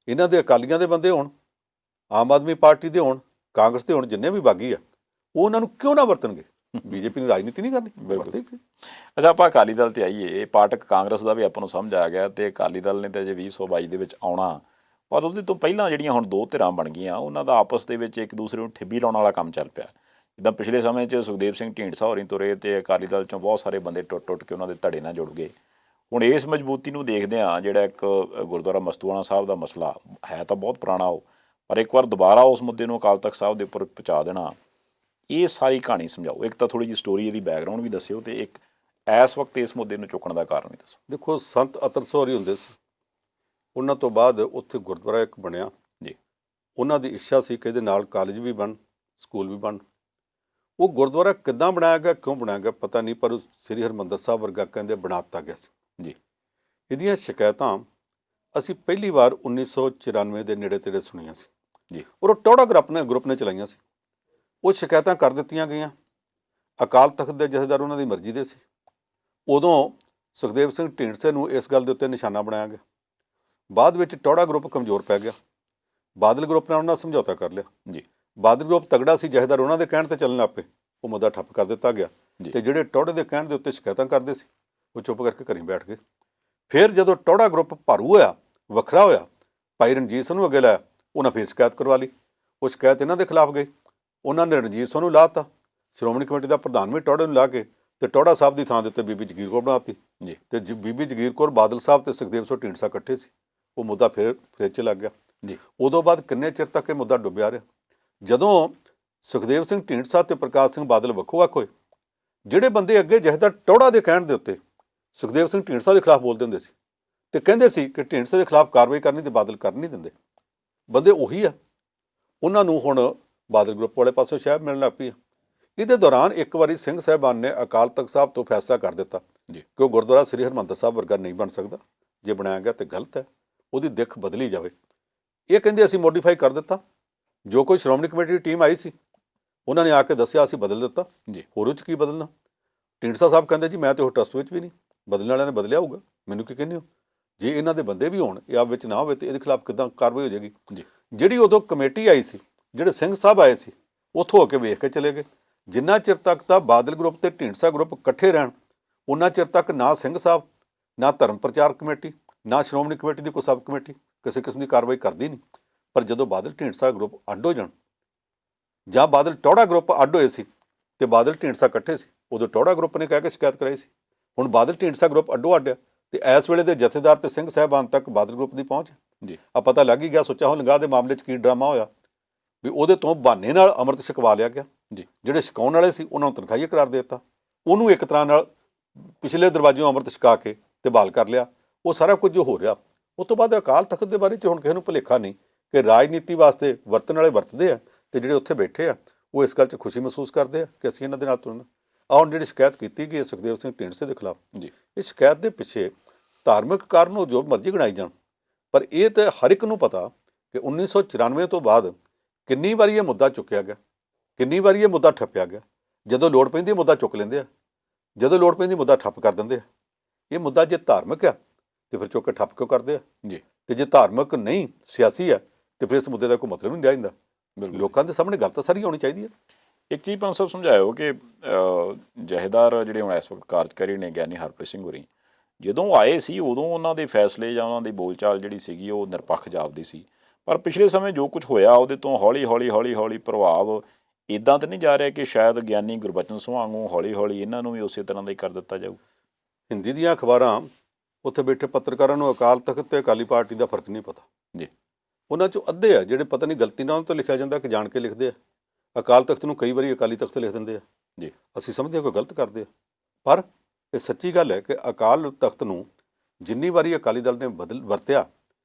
ਇਹਨਾਂ ਦੇ ਅਕਾਲੀਆਂ ਦੇ ਬੰਦੇ ਹੋਣ, ਆਮ ਆਦਮੀ ਪਾਰਟੀ ਦੇ ਹੋਣ, ਕਾਂਗਰਸ ਦੇ ਹੋਣ, ਜਿੰਨੇ ਵੀ ਬਾਗੀ ਆ, ਉਹ ਉਹਨਾਂ ਨੂੰ ਕਿਉਂ ਨਾ ਵਰਤਣਗੇ? ਬੀਜੇਪੀ ਨੇ ਰਾਜਨੀਤੀ ਨਹੀਂ ਕਰਨੀ, ਵਰਤੇਗੀ। ਅੱਛਾ, ਆਪਾਂ ਅਕਾਲੀ ਦਲ ਤੇ ਆਈਏ। ਇਹ ਪਾਰਟਕ ਕਾਂਗਰਸ ਦਾ ਵੀ ਆਪਾਂ ਨੂੰ ਸਮਝ ਆ ਗਿਆ ਤੇ ਅਕਾਲੀ ਦਲ ਨੇ ਤਾਂ ਅਜੇ 2022 ਦੇ ਵਿੱਚ ਆਉਣਾ, ਪਰ ਉਹਦੇ ਤੋਂ ਪਹਿਲਾਂ ਜਿਹੜੀਆਂ ਹੁਣ 2 ਧਿਰਾਂ ਬਣ ਗਈਆਂ, ਉਹਨਾਂ ਦਾ ਆਪਸ ਦੇ ਵਿੱਚ ਇੱਕ ਦੂਸਰੇ ਨੂੰ ਠਿੱਬੀ ਲਾਉਣ ਵਾਲਾ ਕੰਮ ਚੱਲ ਪਿਆ। ਜਿੱਦਾਂ ਪਿਛਲੇ ਸਮੇਂ 'ਚ ਸੁਖਦੇਵ ਸਿੰਘ ਢੀਂਡਸਾ ਹੋਰੀਂ ਤੁਰੇ ਤੇ ਅਕਾਲੀ ਦਲ 'ਚੋਂ ਬਹੁਤ ਸਾਰੇ ਬੰਦੇ ਟੁੱਟ ਕੇ ਉਹਨਾਂ ਦੇ ਧੜੇ ਨਾਲ ਜੁੜ ਗਏ। ਹੁਣ ਇਸ ਮਜ਼ਬੂਤੀ ਨੂੰ ਦੇਖਦੇ ਹਾਂ, ਜਿਹੜਾ ਇੱਕ ਗੁਰਦੁਆਰਾ ਮਸਤੂਆਣਾ ਸਾਹਿਬ ਦਾ ਮਸਲਾ ਹੈ ਤਾਂ ਬਹੁਤ ਪੁਰਾਣਾ ਉਹ, ਪਰ ਇੱਕ ਵਾਰ ਦੁਬਾਰਾ ਉਸ ਮੁੱਦੇ ਨੂੰ ਅਕਾਲ ਤਖਤ ਸਾਹਿਬ ਦੇ ਉੱਪਰ ਪਹੁੰਚਾ ਦੇਣਾ, ਇਹ ਸਾਰੀ ਕਹਾਣੀ ਸਮਝਾਓ। ਇੱਕ ਤਾਂ ਥੋੜ੍ਹੀ ਜਿਹੀ ਸਟੋਰੀ, ਇਹਦੀ ਬੈਕਗਰਾਊਂਡ ਵੀ ਦੱਸਿਓ ਤੇ ਇੱਕ ਇਸ ਵਕਤ ਇਸ ਮੁੱਦੇ ਨੂੰ ਚੁੱਕਣ ਦਾ ਕਾਰਨ ਵੀ ਦੱਸੋ। ਦੇਖੋ, ਸੰਤ ਅਤਰ ਸੋਹਰੀ ਹੁੰਦੇ ਸੀ, ਉਹਨਾਂ ਤੋਂ ਬਾਅਦ ਉੱਥੇ ਗੁਰਦੁਆਰਾ ਇੱਕ ਬਣਿਆ ਜੀ। ਉਹਨਾਂ ਦੀ ਇੱਛਾ ਸੀ ਕਿ ਇਹਦੇ ਨਾਲ ਕਾਲਜ ਵੀ ਬਣ, ਸਕੂਲ ਵੀ ਬਣ। ਉਹ ਗੁਰਦੁਆਰਾ ਕਿੱਦਾਂ ਬਣਾਇਆ ਗਿਆ, ਕਿਉਂ ਬਣਾਇਆ ਗਿਆ ਪਤਾ ਨਹੀਂ, ਪਰ ਸ੍ਰੀ ਹਰਿਮੰਦਰ ਸਾਹਿਬ ਵਰਗਾ ਕਹਿੰਦੇ ਬਣਾ ਦਿੱਤਾ ਗਿਆ ਸੀ ਜੀ। ਇਹਦੀਆਂ ਸ਼ਿਕਾਇਤਾਂ ਅਸੀਂ ਪਹਿਲੀ ਵਾਰ 1994 ਦੇ ਨੇੜੇ ਤੇੜੇ ਸੁਣੀਆਂ ਸੀ ਜੀ, ਔਰ ਉਹ ਟੌੜਾ ਗਰੁੱਪ ਨੇ ਚਲਾਈਆਂ ਸੀ। ਉਹ ਸ਼ਿਕਾਇਤਾਂ ਕਰ ਦਿੱਤੀਆਂ ਗਈਆਂ। ਅਕਾਲ ਤਖਤ ਦੇ ਜਥੇਦਾਰ ਉਹਨਾਂ ਦੀ ਮਰਜ਼ੀ ਦੇ ਸੀ। ਉਦੋਂ ਸੁਖਦੇਵ ਸਿੰਘ ਢੀਂਡਸੇ ਨੂੰ ਇਸ ਗੱਲ ਦੇ ਉੱਤੇ ਨਿਸ਼ਾਨਾ ਬਣਾਇਆ ਗਿਆ। ਬਾਅਦ ਵਿੱਚ ਟੌੜਾ ਗਰੁੱਪ ਕਮਜ਼ੋਰ ਪੈ ਗਿਆ। ਬਾਦਲ ਗਰੁੱਪ ਨਾਲ ਉਹਨਾਂ ਸਮਝੌਤਾ ਕਰ ਲਿਆ ਜੀ ਬਾਦਲ ਗਰੁੱਪ ਤਗੜਾ ਸੀ ਜਥੇਦਾਰ ਉਹਨਾਂ ਦੇ ਕਹਿਣ ਤੇ ਚੱਲਣ ਲੱਗ ਪਏ ਉਹ ਮੁੱਦਾ ਠੱਪ ਕਰ ਦਿੱਤਾ ਗਿਆ ਜੀ। ਤੇ ਜਿਹੜੇ ਟੌੜੇ ਦੇ ਕਹਿਣ ਦੇ ਉੱਤੇ ਸ਼ਿਕਾਇਤਾਂ ਕਰਦੇ ਸੀ ਉਹ ਚੁੱਪ ਕਰਕੇ ਘਰੀ ਬੈਠ ਗਏ। ਫਿਰ ਜਦੋਂ ਟੌੜਾ ਗਰੁੱਪ ਭਾਰੂ ਹੋਇਆ ਵੱਖਰਾ ਹੋਇਆ ਭਾਈ ਰਣਜੀਤ ਸਿੰਘ ਨੂੰ ਅੱਗੇ ਲਾਇਆ ਉਹਨਾਂ ਫਿਰ ਸ਼ਿਕਾਇਤ ਕਰਵਾ ਲਈ ਉਹ ਸ਼ਿਕਾਇਤ ਇਹਨਾਂ ਦੇ ਖਿਲਾਫ ਗਈ ਉਹਨਾਂ ਨੇ ਰਣਜੀਤ ਸਿੰਘ ਨੂੰ ਲਾਤਾ ਸ਼੍ਰੋਮਣੀ ਕਮੇਟੀ ਦਾ ਪ੍ਰਧਾਨ ਵੀ ਟੌੜੇ ਨੂੰ ਲਾ ਕੇ ਤੇ ਟੌੜਾ ਸਾਹਿਬ ਦੀ ਥਾਂ ਦੇ ਉੱਤੇ ਬੀਬੀ ਜਗੀਰ ਕੌਰ ਬਣਾਤੀ ਜੀ ਤੇ ਬੀਬੀ ਜਗੀਰ ਕੌਰ ਬਾਦਲ ਸਾਹਿਬ ਤੇ ਸੁਖਦੇਵ ਸਿੰਘ ਢੀਂਡਸਾ ਇਕੱਠੇ ਸੀ ਉਹ ਮੁੱਦਾ ਫਿਰ ਫਰਿੱਜ 'ਚ ਲੱਗ ਗਿਆ ਜੀ ਉਦੋਂ ਬਾਅਦ ਕਿੰਨੇ ਚਿਰ ਤੱਕ ਇਹ ਮੁੱਦਾ ਡੁੱਬਿਆ ਰਿਹਾ ਜਦੋਂ ਸੁਖਦੇਵ ਸਿੰਘ ਢੀਂਡਸਾ ਤੇ ਪ੍ਰਕਾਸ਼ ਸਿੰਘ ਬਾਦਲ ਵੱਖੋ ਵੱਖ ਹੋਏ ਜਿਹੜੇ ਬੰਦੇ ਅੱਗੇ ਜਥੇਦਾਰ ਟੌੜਾ ਦੇ ਕਹਿਣ ਦੇ ਉੱਤੇ ਸੁਖਦੇਵ ਸਿੰਘ ਢੀਂਡਸਾ ਦੇ ਖਿਲਾਫ ਬੋਲਦੇ ਹੁੰਦੇ ਸੀ ਤੇ ਕਹਿੰਦੇ ਸੀ ਕਿ ਢੀਂਡਸਾ ਦੇ ਖਿਲਾਫ ਕਾਰਵਾਈ ਕਰਨੀ ਤੇ ਬਾਦਲ ਕਰ ਨਹੀਂ ਦਿੰਦੇ ਬੰਦੇ ਉਹੀ ਆ ਉਹਨਾਂ ਨੂੰ ਹੁਣ ਬਾਦਲ ਗਰੁੱਪ ਵਾਲੇ ਪਾਸੋਂ ਸ਼ਾਇਦ ਮਿਲਣ ਲੱਗ ਪਈ ਆ ਇਹਦੇ ਦੌਰਾਨ ਇੱਕ ਵਾਰੀ ਸਿੰਘ ਸਾਹਿਬਾਨ ਨੇ ਅਕਾਲ ਤਖਤ ਸਾਹਿਬ ਤੋਂ ਫੈਸਲਾ ਕਰ ਦਿੱਤਾ ਜੀ ਕਿ ਉਹ ਗੁਰਦੁਆਰਾ ਸ੍ਰੀ ਹਰਿਮੰਦਰ ਸਾਹਿਬ ਵਰਗਾ ਨਹੀਂ ਬਣ ਸਕਦਾ ਜੇ ਬਣਾਇਆ ਗਿਆ ਤੇ ਗਲਤ ਹੈ ਉਹਦੀ ਦਿੱਖ ਬਦਲੀ ਜਾਵੇ ਇਹ ਕਹਿੰਦੇ ਅਸੀਂ ਮੋਡੀਫਾਈ ਕਰ ਦਿੱਤਾ ਜੋ ਕੋਈ ਸ਼੍ਰੋਮਣੀ ਕਮੇਟੀ ਦੀ ਟੀਮ ਆਈ ਸੀ ਉਹਨਾਂ ਨੇ ਆ ਕੇ ਦੱਸਿਆ ਅਸੀਂ ਬਦਲ ਦਿੱਤਾ ਜੀ ਹੋਰ ਉਹ 'ਚ ਕੀ ਬਦਲਣਾ ਢੀਂਡਸਾ ਸਾਹਿਬ ਕਹਿੰਦੇ ਜੀ ਮੈਂ ਤੇ ਉਹ ਟਰਸਟ ਵਿੱਚ ਵੀ ਨਹੀਂ ਬਦਲਣ ਵਾਲਿਆਂ ਨੇ ਬਦਲਿਆ ਹੋਊਗਾ ਮੈਨੂੰ ਕੀ ਕਹਿੰਦੇ ਹੋ ਜੇ ਇਹਨਾਂ ਦੇ ਬੰਦੇ ਵੀ ਹੋਣ ਇਹ ਆਪ ਵਿੱਚ ਨਾ ਹੋਵੇ ਤੇ ਇਹਦੇ ਖਿਲਾਫ ਕਿੱਦਾਂ ਕਾਰਵਾਈ ਹੋ ਜਾਏਗੀ ਜੀ ਜਿਹੜੀ ਉਦੋਂ ਕਮੇਟੀ ਆਈ ਸੀ ਜਿਹੜੇ ਸਿੰਘ ਸਾਹਿਬ ਆਏ ਸੀ ਉੱਥੋਂ ਹੋ ਕੇ ਵੇਖ ਕੇ ਚਲੇ ਗਏ ਜਿੰਨਾ ਚਿਰ ਤੱਕ ਤਾਂ ਬਾਦਲ ਗਰੁੱਪ ਤੇ ਢੀਂਡਸਾ ਗਰੁੱਪ ਇਕੱਠੇ ਰਹਿਣ ਉਹਨਾਂ ਚਿਰ ਤੱਕ ਨਾ ਸਿੰਘ ਸਾਹਿਬ ਨਾ ਧਰਮ ਪ੍ਰਚਾਰ ਕਮੇਟੀ ਨਾ ਸ਼੍ਰੋਮਣੀ ਕਮੇਟੀ ਦੀ ਕੋਈ ਸਬ ਕਮੇਟੀ ਕਿਸੇ ਕਿਸਮ ਦੀ ਕਾਰਵਾਈ ਕਰਦੀ ਨਹੀਂ ਪਰ ਜਦੋਂ ਬਾਦਲ ਢੀਂਡਸਾ ਗਰੁੱਪ ਅੱਡ ਹੋ ਜਾਣ ਜਾਂ ਬਾਦਲ ਟੌੜਾ ਗਰੁੱਪ ਅੱਡ ਹੋਏ ਸੀ ਤੇ ਬਾਦਲ ਢੀਂਡਸਾ ਇਕੱਠੇ ਸੀ ਉਦੋਂ ਟੌੜਾ ਗਰੁੱਪ ਨੇ ਕਹਿ ਕੇ ਸ਼ਿਕਾਇਤ ਕਰਾਈ ਸੀ ਹੁਣ ਬਾਦਲ ਢੀਂਡਸਾ ਗਰੁੱਪ ਅੱਡੋ ਅੱਡ ਤੇ ਇਸ ਵੇਲੇ ਦੇ ਜਥੇਦਾਰ ਤੇ ਸਿੰਘ ਸਾਹਿਬਾਨ ਤੱਕ ਬਾਦਲ ਗਰੁੱਪ ਦੀ ਪਹੁੰਚ ਜੀ ਆ ਪਤਾ ਲੱਗ ਹੀ ਗਿਆ ਸੁੱਚਾ ਹੋ ਲੰਗਾ ਦੇ ਮਾਮਲੇ 'ਚ ਕੀ ਡਰਾਮਾ ਹੋਇਆ ਵੀ ਉਹਦੇ ਤੋਂ ਬਹਾਨੇ ਨਾਲ ਅੰਮ੍ਰਿਤ ਛਕਵਾ ਲਿਆ ਗਿਆ ਜੀ ਜਿਹੜੇ ਛਕਾਉਣ ਵਾਲੇ ਸੀ ਉਹਨਾਂ ਨੂੰ ਤਨਖਾਹੀਆ ਕਰਾਰ ਦੇ ਦਿੱਤਾ ਉਹਨੂੰ ਇੱਕ ਤਰ੍ਹਾਂ ਨਾਲ ਪਿਛਲੇ ਦਰਵਾਜ਼ਿਓਂ ਅੰਮ੍ਰਿਤ ਛਕਾ ਕੇ ਤੇ ਬਹਾਲ ਕਰ ਲਿਆ ਉਹ ਸਾਰਾ ਕੁਝ ਜੋ ਹੋ ਰਿਹਾ ਉਸ ਤੋਂ ਬਾਅਦ ਅਕਾਲ ਤਖਤ ਦੇ ਬਾਰੇ 'ਚ ਹੁਣ ਕਿਸੇ ਨੂੰ ਭੁਲੇਖਾ ਨਹੀਂ ਕਿ ਰਾਜਨੀਤੀ ਵਾਸਤੇ ਵਰਤਣ ਵਾਲੇ ਵਰਤਦੇ ਆ ਤੇ ਜਿਹੜੇ ਉੱਥੇ ਬੈਠੇ ਆ ਉਹ ਇਸ ਗੱਲ 'ਚ ਖੁਸ਼ੀ ਮਹਿਸੂਸ ਕਰਦੇ ਆ ਕਿ ਅਸੀਂ ਇਹਨਾਂ ਦੇ ਨਾਲ ਤੁਰਨਾ ਆਹ ਹੁਣ ਜਿਹੜੀ ਸ਼ਿਕਾਇਤ ਕੀਤੀ ਗਈ ਹੈ ਸੁਖਦੇਵ ਸਿੰਘ ਢੀਂਡਸੇ ਦੇ ਖਿਲਾਫ ਜੀ ਇਹ ਸ਼ਿਕਾਇਤ ਦੇ ਪਿੱਛੇ ਧਾਰਮਿਕ ਕਾਰਨ ਉਹ ਜੋ ਮਰਜ਼ੀ ਗਣਾਈ ਜਾਣ ਪਰ ਇਹ ਤਾਂ ਹਰ ਇੱਕ ਨੂੰ ਪਤਾ ਕਿ 1994 ਤੋਂ ਬਾਅਦ ਕਿੰਨੀ ਵਾਰੀ ਇਹ ਮੁੱਦਾ ਚੁੱਕਿਆ ਗਿਆ ਕਿੰਨੀ ਵਾਰੀ ਇਹ ਮੁੱਦਾ ਠੱਪਿਆ ਗਿਆ ਜਦੋਂ ਲੋੜ ਪੈਂਦੀ ਮੁੱਦਾ ਚੁੱਕ ਲੈਂਦੇ ਆ ਜਦੋਂ ਲੋੜ ਪੈਂਦੀ ਮੁੱਦਾ ਠੱਪ ਕਰ ਦਿੰਦੇ ਆ ਇਹ ਮੁੱਦਾ ਜੇ ਧਾਰਮਿਕ ਆ ਤੇ ਫਿਰ ਚੁੱਕ ਕੇ ਠੱਪ ਕਿਉਂ ਕਰਦੇ ਆ ਜੀ ਤੇ ਜੇ ਧਾਰਮਿਕ ਨਹੀਂ ਸਿਆਸੀ ਆ ਤੇ ਫਿਰ ਇਸ ਮੁੱਦੇ ਦਾ ਕੋਈ ਮਤਲਬ ਨਹੀਂ ਰਹਿ ਜਾਂਦਾ ਬਿਲਕੁਲ ਲੋਕਾਂ ਦੇ ਸਾਹਮਣੇ ਗੱਲ ਤਾਂ ਸਾਰੀ ਹੋਣੀ ਚਾਹੀਦੀ ਹੈ ਇੱਕ ਚੀਜ਼ ਪੰਜ ਸਾਹਿਬ ਸਮਝਾਇਓ ਕਿ ਜਥੇਦਾਰ ਜਿਹੜੇ ਹੁਣ ਇਸ ਵਕਤ ਕਾਰਜਕਾਰੀ ਨੇ ਗਿਆਨੀ ਹਰਪ੍ਰੀਤ ਸਿੰਘ ਹੋਰੀ ਜਦੋਂ ਆਏ ਸੀ ਉਦੋਂ ਉਹਨਾਂ ਦੇ ਫੈਸਲੇ ਜਾਂ ਉਹਨਾਂ ਦੀ ਬੋਲਚਾਲ ਜਿਹੜੀ ਸੀਗੀ ਉਹ ਨਿਰਪੱਖ ਜਾਪਦੀ ਸੀ ਪਰ ਪਿਛਲੇ ਸਮੇਂ ਜੋ ਕੁਝ ਹੋਇਆ ਉਹਦੇ ਤੋਂ ਹੌਲੀ ਪ੍ਰਭਾਵ ਇੱਦਾਂ ਤਾਂ ਨਹੀਂ ਜਾ ਰਿਹਾ ਕਿ ਸ਼ਾਇਦ ਗਿਆਨੀ ਗੁਰਬਚਨ ਸਿੰਘ ਵਾਂਗੂ ਹੌਲੀ ਇਹਨਾਂ ਨੂੰ ਵੀ ਉਸੇ ਤਰ੍ਹਾਂ ਦਾ ਹੀ ਕਰ ਦਿੱਤਾ ਜਾਊ ਹਿੰਦੀ ਦੀਆਂ ਅਖਬਾਰਾਂ ਉੱਥੇ ਬੈਠੇ ਪੱਤਰਕਾਰਾਂ ਨੂੰ ਅਕਾਲ ਤਖਤ ਤੇ ਅਕਾਲੀ ਪਾਰਟੀ ਦਾ ਫਰਕ ਨਹੀਂ ਪਤਾ ਜੀ ਉਹਨਾਂ 'ਚੋਂ ਅੱਧੇ ਆ ਜਿਹੜੇ ਪਤਾ ਨਹੀਂ ਗਲਤੀ ਨਾਲ ਉਹਨਾਂ ਤੋਂ ਲਿਖਿਆ ਜਾਂਦਾ ਕਿ ਜਾਣ ਕੇ ਲਿਖਦੇ ਆ ਅਕਾਲ ਤਖਤ ਨੂੰ ਕਈ ਵਾਰੀ ਅਕਾਲੀ ਤਖਤ ਲਿਖ ਦਿੰਦੇ ਆ ਜੀ ਅਸੀਂ ਸਮਝਦੇ ਹਾਂ ਕੋਈ ਗਲਤ ਕਰਦੇ ਆ ਪਰ ਇਹ ਸੱਚੀ ਗੱਲ ਹੈ ਕਿ ਅਕਾਲ ਤਖਤ ਨੂੰ ਜਿੰਨੀ ਵਾਰੀ ਅਕਾਲੀ ਦਲ ਨੇ ਵਰਤਿਆ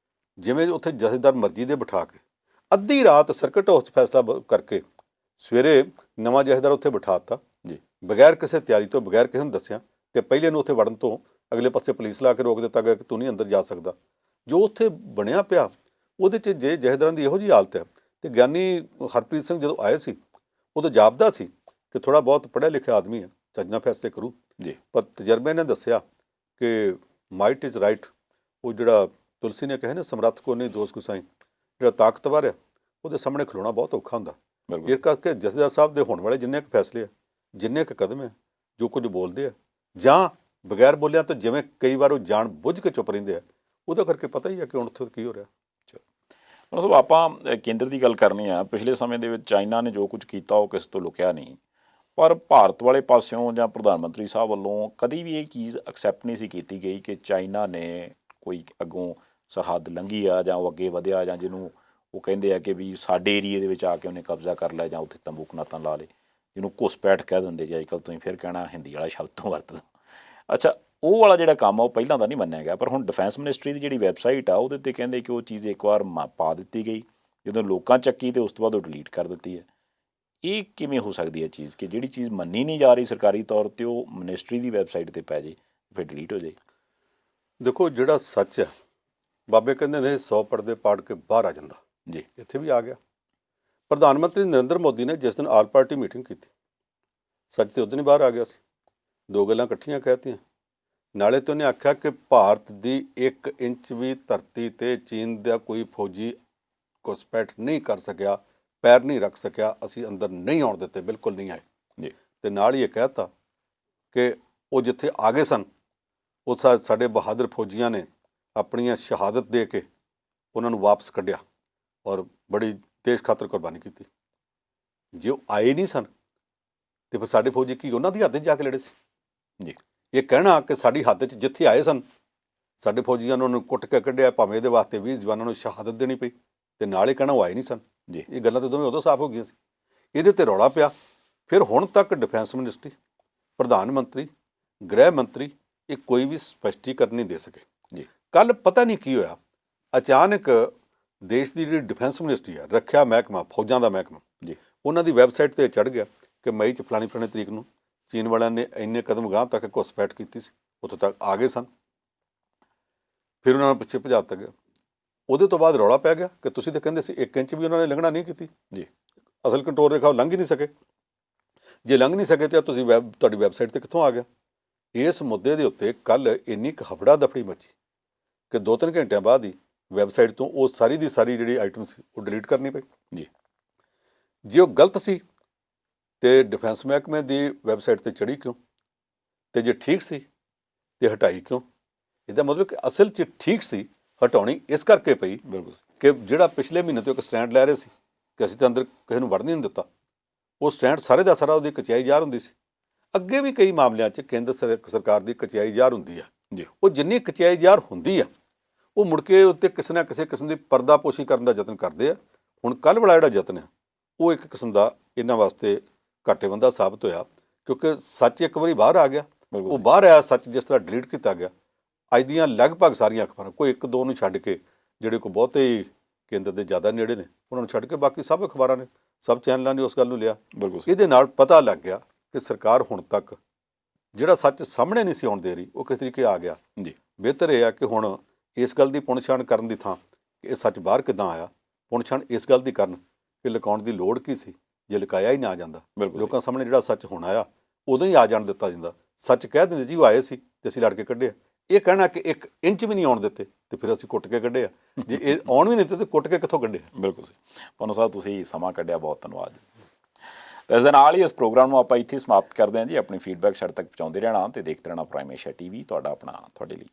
ਜਿਵੇਂ ਉੱਥੇ ਜਥੇਦਾਰ ਮਰਜ਼ੀ ਦੇ ਬਿਠਾ ਕੇ ਅੱਧੀ ਰਾਤ ਸਰਕਟ ਹਾਊਸ 'ਚ ਫੈਸਲਾ ਕਰਕੇ ਸਵੇਰੇ ਨਵਾਂ ਜਥੇਦਾਰ ਉੱਥੇ ਬਿਠਾਤਾ ਜੀ ਬਗੈਰ ਕਿਸੇ ਤਿਆਰੀ ਤੋਂ ਬਗੈਰ ਕਿਸੇ ਨੂੰ ਦੱਸਿਆ ਤੇ ਪਹਿਲੇ ਨੂੰ ਉੱਥੇ ਵੜਨ ਤੋਂ ਅਗਲੇ ਪਾਸੇ ਪੁਲਿਸ ਲਾ ਕੇ ਰੋਕ ਦਿੱਤਾ ਗਿਆ ਕਿ ਤੂੰ ਨਹੀਂ ਅੰਦਰ ਜਾ ਸਕਦਾ ਜੋ ਉੱਥੇ ਬਣਿਆ ਪਿਆ ਉਹਦੇ 'ਚ ਜੇ ਜਥੇਦਾਰਾਂ ਦੀ ਇਹੋ ਜਿਹੀ ਹਾਲਤ ਹੈ ਤੇ ਗਿਆਨੀ ਹਰਪ੍ਰੀਤ ਸਿੰਘ ਜਦੋਂ ਆਏ ਸੀ ਉਦੋਂ ਜਾਪਦਾ ਸੀ ਕਿ ਥੋੜ੍ਹਾ ਬਹੁਤ ਪੜ੍ਹਿਆ ਲਿਖਿਆ ਆਦਮੀ ਹੈ ਚੱਜ ਨਾਲ ਫੈਸਲੇ ਕਰੂ ਜੀ ਪਰ ਤਜਰਬੇ ਨੇ ਦੱਸਿਆ ਕਿ ਮਾਈਟ ਇਜ਼ ਰਾਈਟ ਉਹ ਜਿਹੜਾ ਤੁਲਸੀ ਨੇ ਕਹੇ ਨਾ ਸਮਰੱਥ ਕੋ ਨਹੀਂ ਦੋਸ ਗੁਸਾਈ ਜਿਹੜਾ ਤਾਕਤਵਰ ਹੈ ਉਹਦੇ ਸਾਹਮਣੇ ਖਲੋਣਾ ਬਹੁਤ ਔਖਾ ਹੁੰਦਾ ਬਿਲਕੁਲ ਇਸ ਕਰਕੇ ਜਥੇਦਾਰ ਸਾਹਿਬ ਦੇ ਹੋਣ ਵਾਲੇ ਜਿੰਨੇ ਕੁ ਫੈਸਲੇ ਆ ਜਿੰਨੇ ਕੁ ਕਦਮ ਹੈ ਜੋ ਕੁਝ ਬੋਲਦੇ ਆ ਜਾਂ ਬਗੈਰ ਬੋਲਿਆ ਤਾਂ ਜਿਵੇਂ ਕਈ ਵਾਰ ਉਹ ਜਾਣ ਬੁੱਝ ਕੇ ਚੁੱਪ ਰਹਿੰਦੇ ਆ ਉਹਦਾ ਕਰਕੇ ਪਤਾ ਹੀ ਆ ਕਿ ਹੁਣ ਉੱਥੇ ਕੀ ਹੋ ਰਿਹਾ ਮਤਲਬ ਆਪਾਂ ਕੇਂਦਰ ਦੀ ਗੱਲ ਕਰਨੀ ਆ ਪਿਛਲੇ ਸਮੇਂ ਦੇ ਵਿੱਚ ਚਾਈਨਾ ਨੇ ਜੋ ਕੁਝ ਕੀਤਾ ਉਹ ਕਿਸੇ ਤੋਂ ਲੁਕਿਆ ਨਹੀਂ ਪਰ ਭਾਰਤ ਵਾਲੇ ਪਾਸਿਓਂ ਜਾਂ ਪ੍ਰਧਾਨ ਮੰਤਰੀ ਸਾਹਿਬ ਵੱਲੋਂ ਕਦੀ ਵੀ ਇਹ ਚੀਜ਼ ਐਕਸੈਪਟ ਨਹੀਂ ਸੀ ਕੀਤੀ ਗਈ ਕਿ ਚਾਈਨਾ ਨੇ ਕੋਈ ਅੱਗੋਂ ਸਰਹੱਦ ਲੰਘੀ ਆ ਜਾਂ ਉਹ ਅੱਗੇ ਵਧਿਆ ਜਾਂ ਜਿਹਨੂੰ ਉਹ ਕਹਿੰਦੇ ਆ ਕਿ ਵੀ ਸਾਡੇ ਏਰੀਏ ਦੇ ਵਿੱਚ ਆ ਕੇ ਉਹਨੇ ਕਬਜ਼ਾ ਕਰ ਲਿਆ ਜਾਂ ਉੱਥੇ ਤੰਬੂਕ ਨਾਤਾਂ ਲਾ ਲਏ ਜਿਹਨੂੰ ਘੁਸਪੈਠ ਕਹਿ ਦਿੰਦੇ ਜੀ ਅੱਜ ਕੱਲ੍ਹ ਤੁਸੀਂ ਫਿਰ ਕਹਿਣਾ ਹਿੰਦੀ ਵਾਲਾ ਸ਼ਬਦ ਤੋਂ ਵਰਤਦਾ ਅੱਛਾ ਉਹ ਵਾਲਾ ਜਿਹੜਾ ਕੰਮ ਆ ਉਹ ਪਹਿਲਾਂ ਤਾਂ ਨਹੀਂ ਮੰਨਿਆ ਗਿਆ ਪਰ ਹੁਣ ਡਿਫੈਂਸ ਮਿਨਿਸਟਰੀ ਦੀ ਜਿਹੜੀ ਵੈਬਸਾਈਟ ਆ ਉਹਦੇ 'ਤੇ ਕਹਿੰਦੇ ਕਿ ਉਹ ਚੀਜ਼ ਇੱਕ ਵਾਰ ਪਾ ਦਿੱਤੀ ਗਈ ਜਦੋਂ ਲੋਕਾਂ ਚੱਕੀ ਤੇ ਉਸ ਤੋਂ ਬਾਅਦ ਉਹ ਡਿਲੀਟ ਕਰ ਦਿੱਤੀ ਹੈ ਇਹ ਕਿਵੇਂ ਹੋ ਸਕਦੀ ਹੈ ਚੀਜ਼ ਕਿ ਜਿਹੜੀ ਚੀਜ਼ ਮੰਨੀ ਨਹੀਂ ਜਾ ਰਹੀ ਸਰਕਾਰੀ ਤੌਰ 'ਤੇ ਉਹ ਮਿਨਿਸਟਰੀ ਦੀ ਵੈਬਸਾਈਟ 'ਤੇ ਪੈ ਜੇ ਫਿਰ ਡਿਲੀਟ ਹੋ ਜਾਏ ਦੇਖੋ ਜਿਹੜਾ ਸੱਚ ਹੈ ਬਾਬੇ ਕਹਿੰਦੇ ਨੇ 100 ਪਰਦੇ ਪਾੜ ਕੇ ਬਾਹਰ ਆ ਜਾਂਦਾ ਜੀ ਇੱਥੇ ਵੀ ਆ ਗਿਆ ਪ੍ਰਧਾਨ ਮੰਤਰੀ ਨਰਿੰਦਰ ਮੋਦੀ ਨੇ ਜਿਸ ਦਿਨ ਆਲ ਪਾਰਟੀ ਮੀਟਿੰਗ ਕੀਤੀ ਸੱਚ ਤੇ ਉਦੋਂ ਹੀ ਬਾਹਰ ਆ ਗਿਆ ਸੀ ਦੋ ਗੱਲਾਂ ਇਕੱਠੀਆਂ ਕਹਿਤੀਆਂ ਨਾਲੇ ਤੇ ਉਹਨੇ ਆਖਿਆ ਕਿ ਭਾਰਤ ਦੀ 1 ਇੰਚ ਵੀ ਧਰਤੀ ਤੇ ਚੀਨ ਦਾ ਕੋਈ ਫੌਜੀ ਘੁਸਪੈਠ ਨਹੀਂ ਕਰ ਸਕਿਆ, ਪੈਰ ਨਹੀਂ ਰੱਖ ਸਕਿਆ, ਅਸੀਂ ਅੰਦਰ ਨਹੀਂ ਆਉਣ ਦਿੱਤੇ, ਬਿਲਕੁਲ ਨਹੀਂ ਆਏ। ਜੀ ਤੇ ਨਾਲ ਹੀ ਇਹ ਕਹਿਤਾ ਕਿ ਉਹ ਜਿੱਥੇ ਆ ਗਏ ਸਨ ਉਹ ਸਾਡੇ ਬਹਾਦਰ ਫੌਜੀਆਂ ਨੇ ਆਪਣੀਆਂ ਸ਼ਹਾਦਤ ਦੇ ਕੇ ਉਹਨਾਂ ਨੂੰ ਵਾਪਸ ਕੱਢਿਆ ਔਰ ਬੜੀ ਦੇਸ਼ ਖਾਤਰ ਕੁਰਬਾਨੀ ਕੀਤੀ। ਜੇ ਉਹ ਆਏ ਨਹੀਂ ਸਨ ਤੇ ਫਿਰ ਸਾਡੇ ਫੌਜੀ ਕੀ ਉਹਨਾਂ ਦੀ ਹੱਦ 'ਚ ਜਾ ਕੇ ਲੜੇ ਸੀ? ਜੀ ਇਹ ਕਹਿਣਾ ਕਿ ਸਾਡੀ ਹੱਦ 'ਚ ਜਿੱਥੇ ਆਏ ਸਨ ਸਾਡੇ ਫੌਜੀਆਂ ਨੂੰ ਉਹਨੂੰ ਕੁੱਟ ਕੇ ਕੱਢਿਆ, ਭਾਵੇਂ ਇਹਦੇ ਵਾਸਤੇ 20 ਜਵਾਨਾਂ ਨੂੰ ਸ਼ਹਾਦਤ ਦੇਣੀ ਪਈ, ਤੇ ਨਾਲ ਹੀ ਕਹਿਣਾ ਉਹ ਆਏ ਨਹੀਂ ਸਨ। ਜੀ ਇਹ ਗੱਲਾਂ ਤਾਂ ਦੋਵੇਂ ਉਦੋਂ ਸਾਫ਼ ਹੋ ਗਈਆਂ ਸੀ। ਇਹਦੇ ਤੇ ਰੌਲਾ ਪਿਆ। ਫਿਰ ਹੁਣ ਤੱਕ ਡਿਫੈਂਸ ਮਿਨਿਸਟਰੀ, ਪ੍ਰਧਾਨ ਮੰਤਰੀ, ਗ੍ਰਹਿ ਮੰਤਰੀ ਇਹ ਕੋਈ ਵੀ ਸਪਸ਼ਟੀਕਰਨ ਨਹੀਂ ਦੇ ਸਕੇ। ਜੀ ਕੱਲ ਪਤਾ ਨਹੀਂ ਕੀ ਹੋਇਆ, ਅਚਾਨਕ ਦੇਸ਼ ਦੀ ਜਿਹੜੀ ਡਿਫੈਂਸ ਮਿਨਿਸਟਰੀ ਆ, ਰੱਖਿਆ ਮਹਿਕਮਾ, ਫੌਜਾਂ ਦਾ ਮਹਿਕਮਾ, ਜੀ ਉਹਨਾਂ ਦੀ ਵੈਬਸਾਈਟ ਤੇ ਚੜ੍ਹ ਗਿਆ ਕਿ ਮਈ 'ਚ ਫਲਾਣੀ ਤਰੀਕ ਨੂੰ ਚੀਨ ਵਾਲਿਆਂ ਨੇ ਇੰਨੇ ਕਦਮ ਗਾਂਹ ਤੱਕ ਘੁਸਪੈਠ ਕੀਤੀ ਸੀ, ਉੱਥੋਂ ਤੱਕ ਆ ਗਏ ਸਨ। ਫਿਰ ਉਹਨਾਂ ਨੂੰ ਪਿੱਛੇ ਭਜਾ ਦਿੱਤਾ ਗਿਆ। ਉਹਦੇ ਤੋਂ ਬਾਅਦ ਰੌਲਾ ਪੈ ਗਿਆ ਕਿ ਤੁਸੀਂ ਤਾਂ ਕਹਿੰਦੇ ਸੀ 1 ਇੰਚ ਵੀ ਉਹਨਾਂ ਨੇ ਲੰਘਣਾ ਨਹੀਂ ਕੀਤੀ। ਜੀ ਅਸਲ ਕੰਟਰੋਲ ਰੇਖਾ ਉਹ ਲੰਘ ਹੀ ਨਹੀਂ ਸਕੇ। ਜੇ ਲੰਘ ਨਹੀਂ ਸਕੇ ਤਾਂ ਤੁਸੀਂ ਤੁਹਾਡੀ ਵੈਬਸਾਈਟ ਤੇ ਕਿੱਥੋਂ ਆ ਗਿਆ? ਇਸ ਮੁੱਦੇ ਦੇ ਉੱਤੇ ਕੱਲ ਇੰਨੀ ਕੁ ਹਫੜਾ ਦਫੜੀ ਮੱਚੀ ਕਿ 2-3 ਘੰਟਿਆਂ ਬਾਅਦ ਹੀ ਵੈਬਸਾਈਟ ਤੋਂ ਉਹ ਸਾਰੀ ਦੀ ਸਾਰੀ ਜਿਹੜੀ ਆਈਟਮ ਸੀ ਉਹ ਡਿਲੀਟ ਕਰਨੀ ਪਈ। ਜੀ ਜੇ ਉਹ ਗਲਤ ਸੀ ਤੇ ਡਿਫੈਂਸ ਮਹਿਕਮੇ ਦੀ ਵੈਬਸਾਈਟ ਤੇ ਚੜੀ ਕਿਉਂ, ਤੇ ਜੇ ਠੀਕ ਸੀ ਤੇ ਹਟਾਈ ਕਿਉਂ? ਇਹਦਾ ਮਤਲਬ ਕਿ ਅਸਲ 'ਚ ਠੀਕ ਸੀ, ਹਟਾਉਣੀ ਇਸ ਕਰਕੇ ਪਈ ਬਿਲਕੁਲ ਕਿ ਜਿਹੜਾ ਪਿਛਲੇ ਮਹੀਨੇ ਤੋਂ ਇੱਕ ਸਟੈਂਡ ਲੈ ਰਹੇ ਸੀ ਕਿ ਅਸੀਂ ਤਾਂ ਅੰਦਰ ਕਿਸੇ ਨੂੰ ਵੜਨ ਨਹੀਂ ਦਿੱਤਾ, ਉਹ ਸਟੈਂਡ ਸਾਰੇ ਦਾ ਸਾਰਾ ਉਹਦੀ ਕਚਿਆਈ ਜ਼ਾਹਰ ਹੁੰਦੀ ਸੀ। ਅੱਗੇ ਵੀ ਕਈ ਮਾਮਲਿਆਂ 'ਚ ਕੇਂਦਰ ਸਰਕਾਰ ਦੀ ਕਚਿਆਈ ਜ਼ਾਹਰ ਹੁੰਦੀ ਆ। ਜੀ ਉਹ ਜਿੰਨੀ ਕਚਿਆਈ ਜ਼ਾਹਰ ਹੁੰਦੀ ਆ ਉਹ ਮੁੜ ਕੇ ਉੱਤੇ ਕਿਸੇ ਨਾ ਕਿਸੇ ਕਿਸਮ ਦੀ ਪਰਦਾਪੋਸ਼ੀ ਕਰਨ ਦਾ ਯਤਨ ਕਰਦੇ ਆ। ਹੁਣ ਕੱਲ੍ਹ ਵਾਲਾ ਜਿਹੜਾ ਯਤਨ ਆ ਉਹ ਇੱਕ ਕਿਸਮ ਦਾ ਇਹਨਾਂ ਵਾਸਤੇ ਘਾਟੇਬੰਦਾ ਸਾਬਤ ਹੋਇਆ, ਕਿਉਂਕਿ ਸੱਚ ਇੱਕ ਵਾਰੀ ਬਾਹਰ ਆ ਗਿਆ। ਉਹ ਬਾਹਰ ਆਇਆ ਸੱਚ ਜਿਸ ਤਰ੍ਹਾਂ ਡਿਲੀਟ ਕੀਤਾ ਗਿਆ। ਅੱਜ ਦੀਆਂ ਲਗਭਗ ਸਾਰੀਆਂ ਅਖਬਾਰਾਂ, ਕੋਈ 1-2 ਨੂੰ ਛੱਡ ਕੇ, ਜਿਹੜੇ ਕੋਈ ਬਹੁਤੇ ਹੀ ਕੇਂਦਰ ਦੇ ਜ਼ਿਆਦਾ ਨੇੜੇ ਨੇ, ਉਹਨਾਂ ਨੂੰ ਛੱਡ ਕੇ ਬਾਕੀ ਸਭ ਅਖਬਾਰਾਂ ਨੇ, ਸਭ ਚੈਨਲਾਂ ਨੇ ਉਸ ਗੱਲ ਨੂੰ ਲਿਆ। ਬਿਲਕੁਲ ਇਹਦੇ ਨਾਲ ਪਤਾ ਲੱਗ ਗਿਆ ਕਿ ਸਰਕਾਰ ਹੁਣ ਤੱਕ ਜਿਹੜਾ ਸੱਚ ਸਾਹਮਣੇ ਨਹੀਂ ਸੀ ਆਉਣ ਦੇ ਰਹੀ ਉਹ ਕਿਸ ਤਰੀਕੇ ਆ ਗਿਆ। ਜੀ ਬਿਹਤਰ ਇਹ ਆ ਕਿ ਹੁਣ ਇਸ ਗੱਲ ਦੀ ਪੁਣਛਾਣ ਕਰਨ ਦੀ ਥਾਂ ਕਿ ਇਹ ਸੱਚ ਬਾਹਰ ਕਿੱਦਾਂ ਆਇਆ, ਪੁਣਛਾਣ ਇਸ ਗੱਲ ਦੀ ਕਰਨ ਕਿ ਲੁਕਾਉਣ ਦੀ ਲੋੜ ਕੀ ਸੀ ਜੇ ਲੁਕਾਇਆ ਹੀ ਨਾ ਜਾਂਦਾ। ਬਿਲਕੁਲ ਲੋਕਾਂ ਸਾਹਮਣੇ ਜਿਹੜਾ ਸੱਚ ਹੁਣ ਆਇਆ ਉਦੋਂ ਹੀ ਆ ਜਾਣ ਦਿੱਤਾ ਜਾਂਦਾ। ਸੱਚ ਕਹਿ ਦਿੰਦੇ ਜੀ ਉਹ ਆਏ ਸੀ ਤੇ ਅਸੀਂ ਲੜ ਕੇ ਕੱਢਿਆ। ਇਹ ਕਹਿਣਾ ਕਿ 1 ਇੰਚ ਵੀ ਨਹੀਂ ਆਉਣ ਦਿੱਤੇ ਤੇ ਫਿਰ ਅਸੀਂ ਕੁੱਟ ਕੇ ਕੱਢਿਆ। ਜੇ ਇਹ ਆਉਣ ਵੀ ਨਹੀਂ ਦਿੱਤੇ ਤੇ ਕੁੱਟ ਕੇ ਕਿੱਥੋਂ ਕੱਢਿਆ? ਬਿਲਕੁਲ ਸਹੀ। ਪਵਨ ਸਾਹਿਬ ਤੁਸੀਂ ਸਮਾਂ ਕੱਢਿਆ, ਬਹੁਤ ਧੰਨਵਾਦ। ਇਸ ਦੇ ਨਾਲ ਹੀ ਇਸ ਪ੍ਰੋਗਰਾਮ ਨੂੰ ਆਪਾਂ ਇੱਥੇ ਸਮਾਪਤ ਕਰਦੇ ਹਾਂ ਜੀ। ਆਪਣੀ ਫੀਡਬੈਕ ਸਾਡੇ ਤੱਕ ਪਹੁੰਚਾਉਂਦੇ ਰਹਿਣਾ ਤੇ ਦੇਖਦੇ ਰਹਿਣਾ ਪ੍ਰਾਈਮ ਏਸ਼ੀਆ TV, ਤੁਹਾਡਾ ਆਪਣਾ, ਤੁਹਾਡੇ ਲਈ।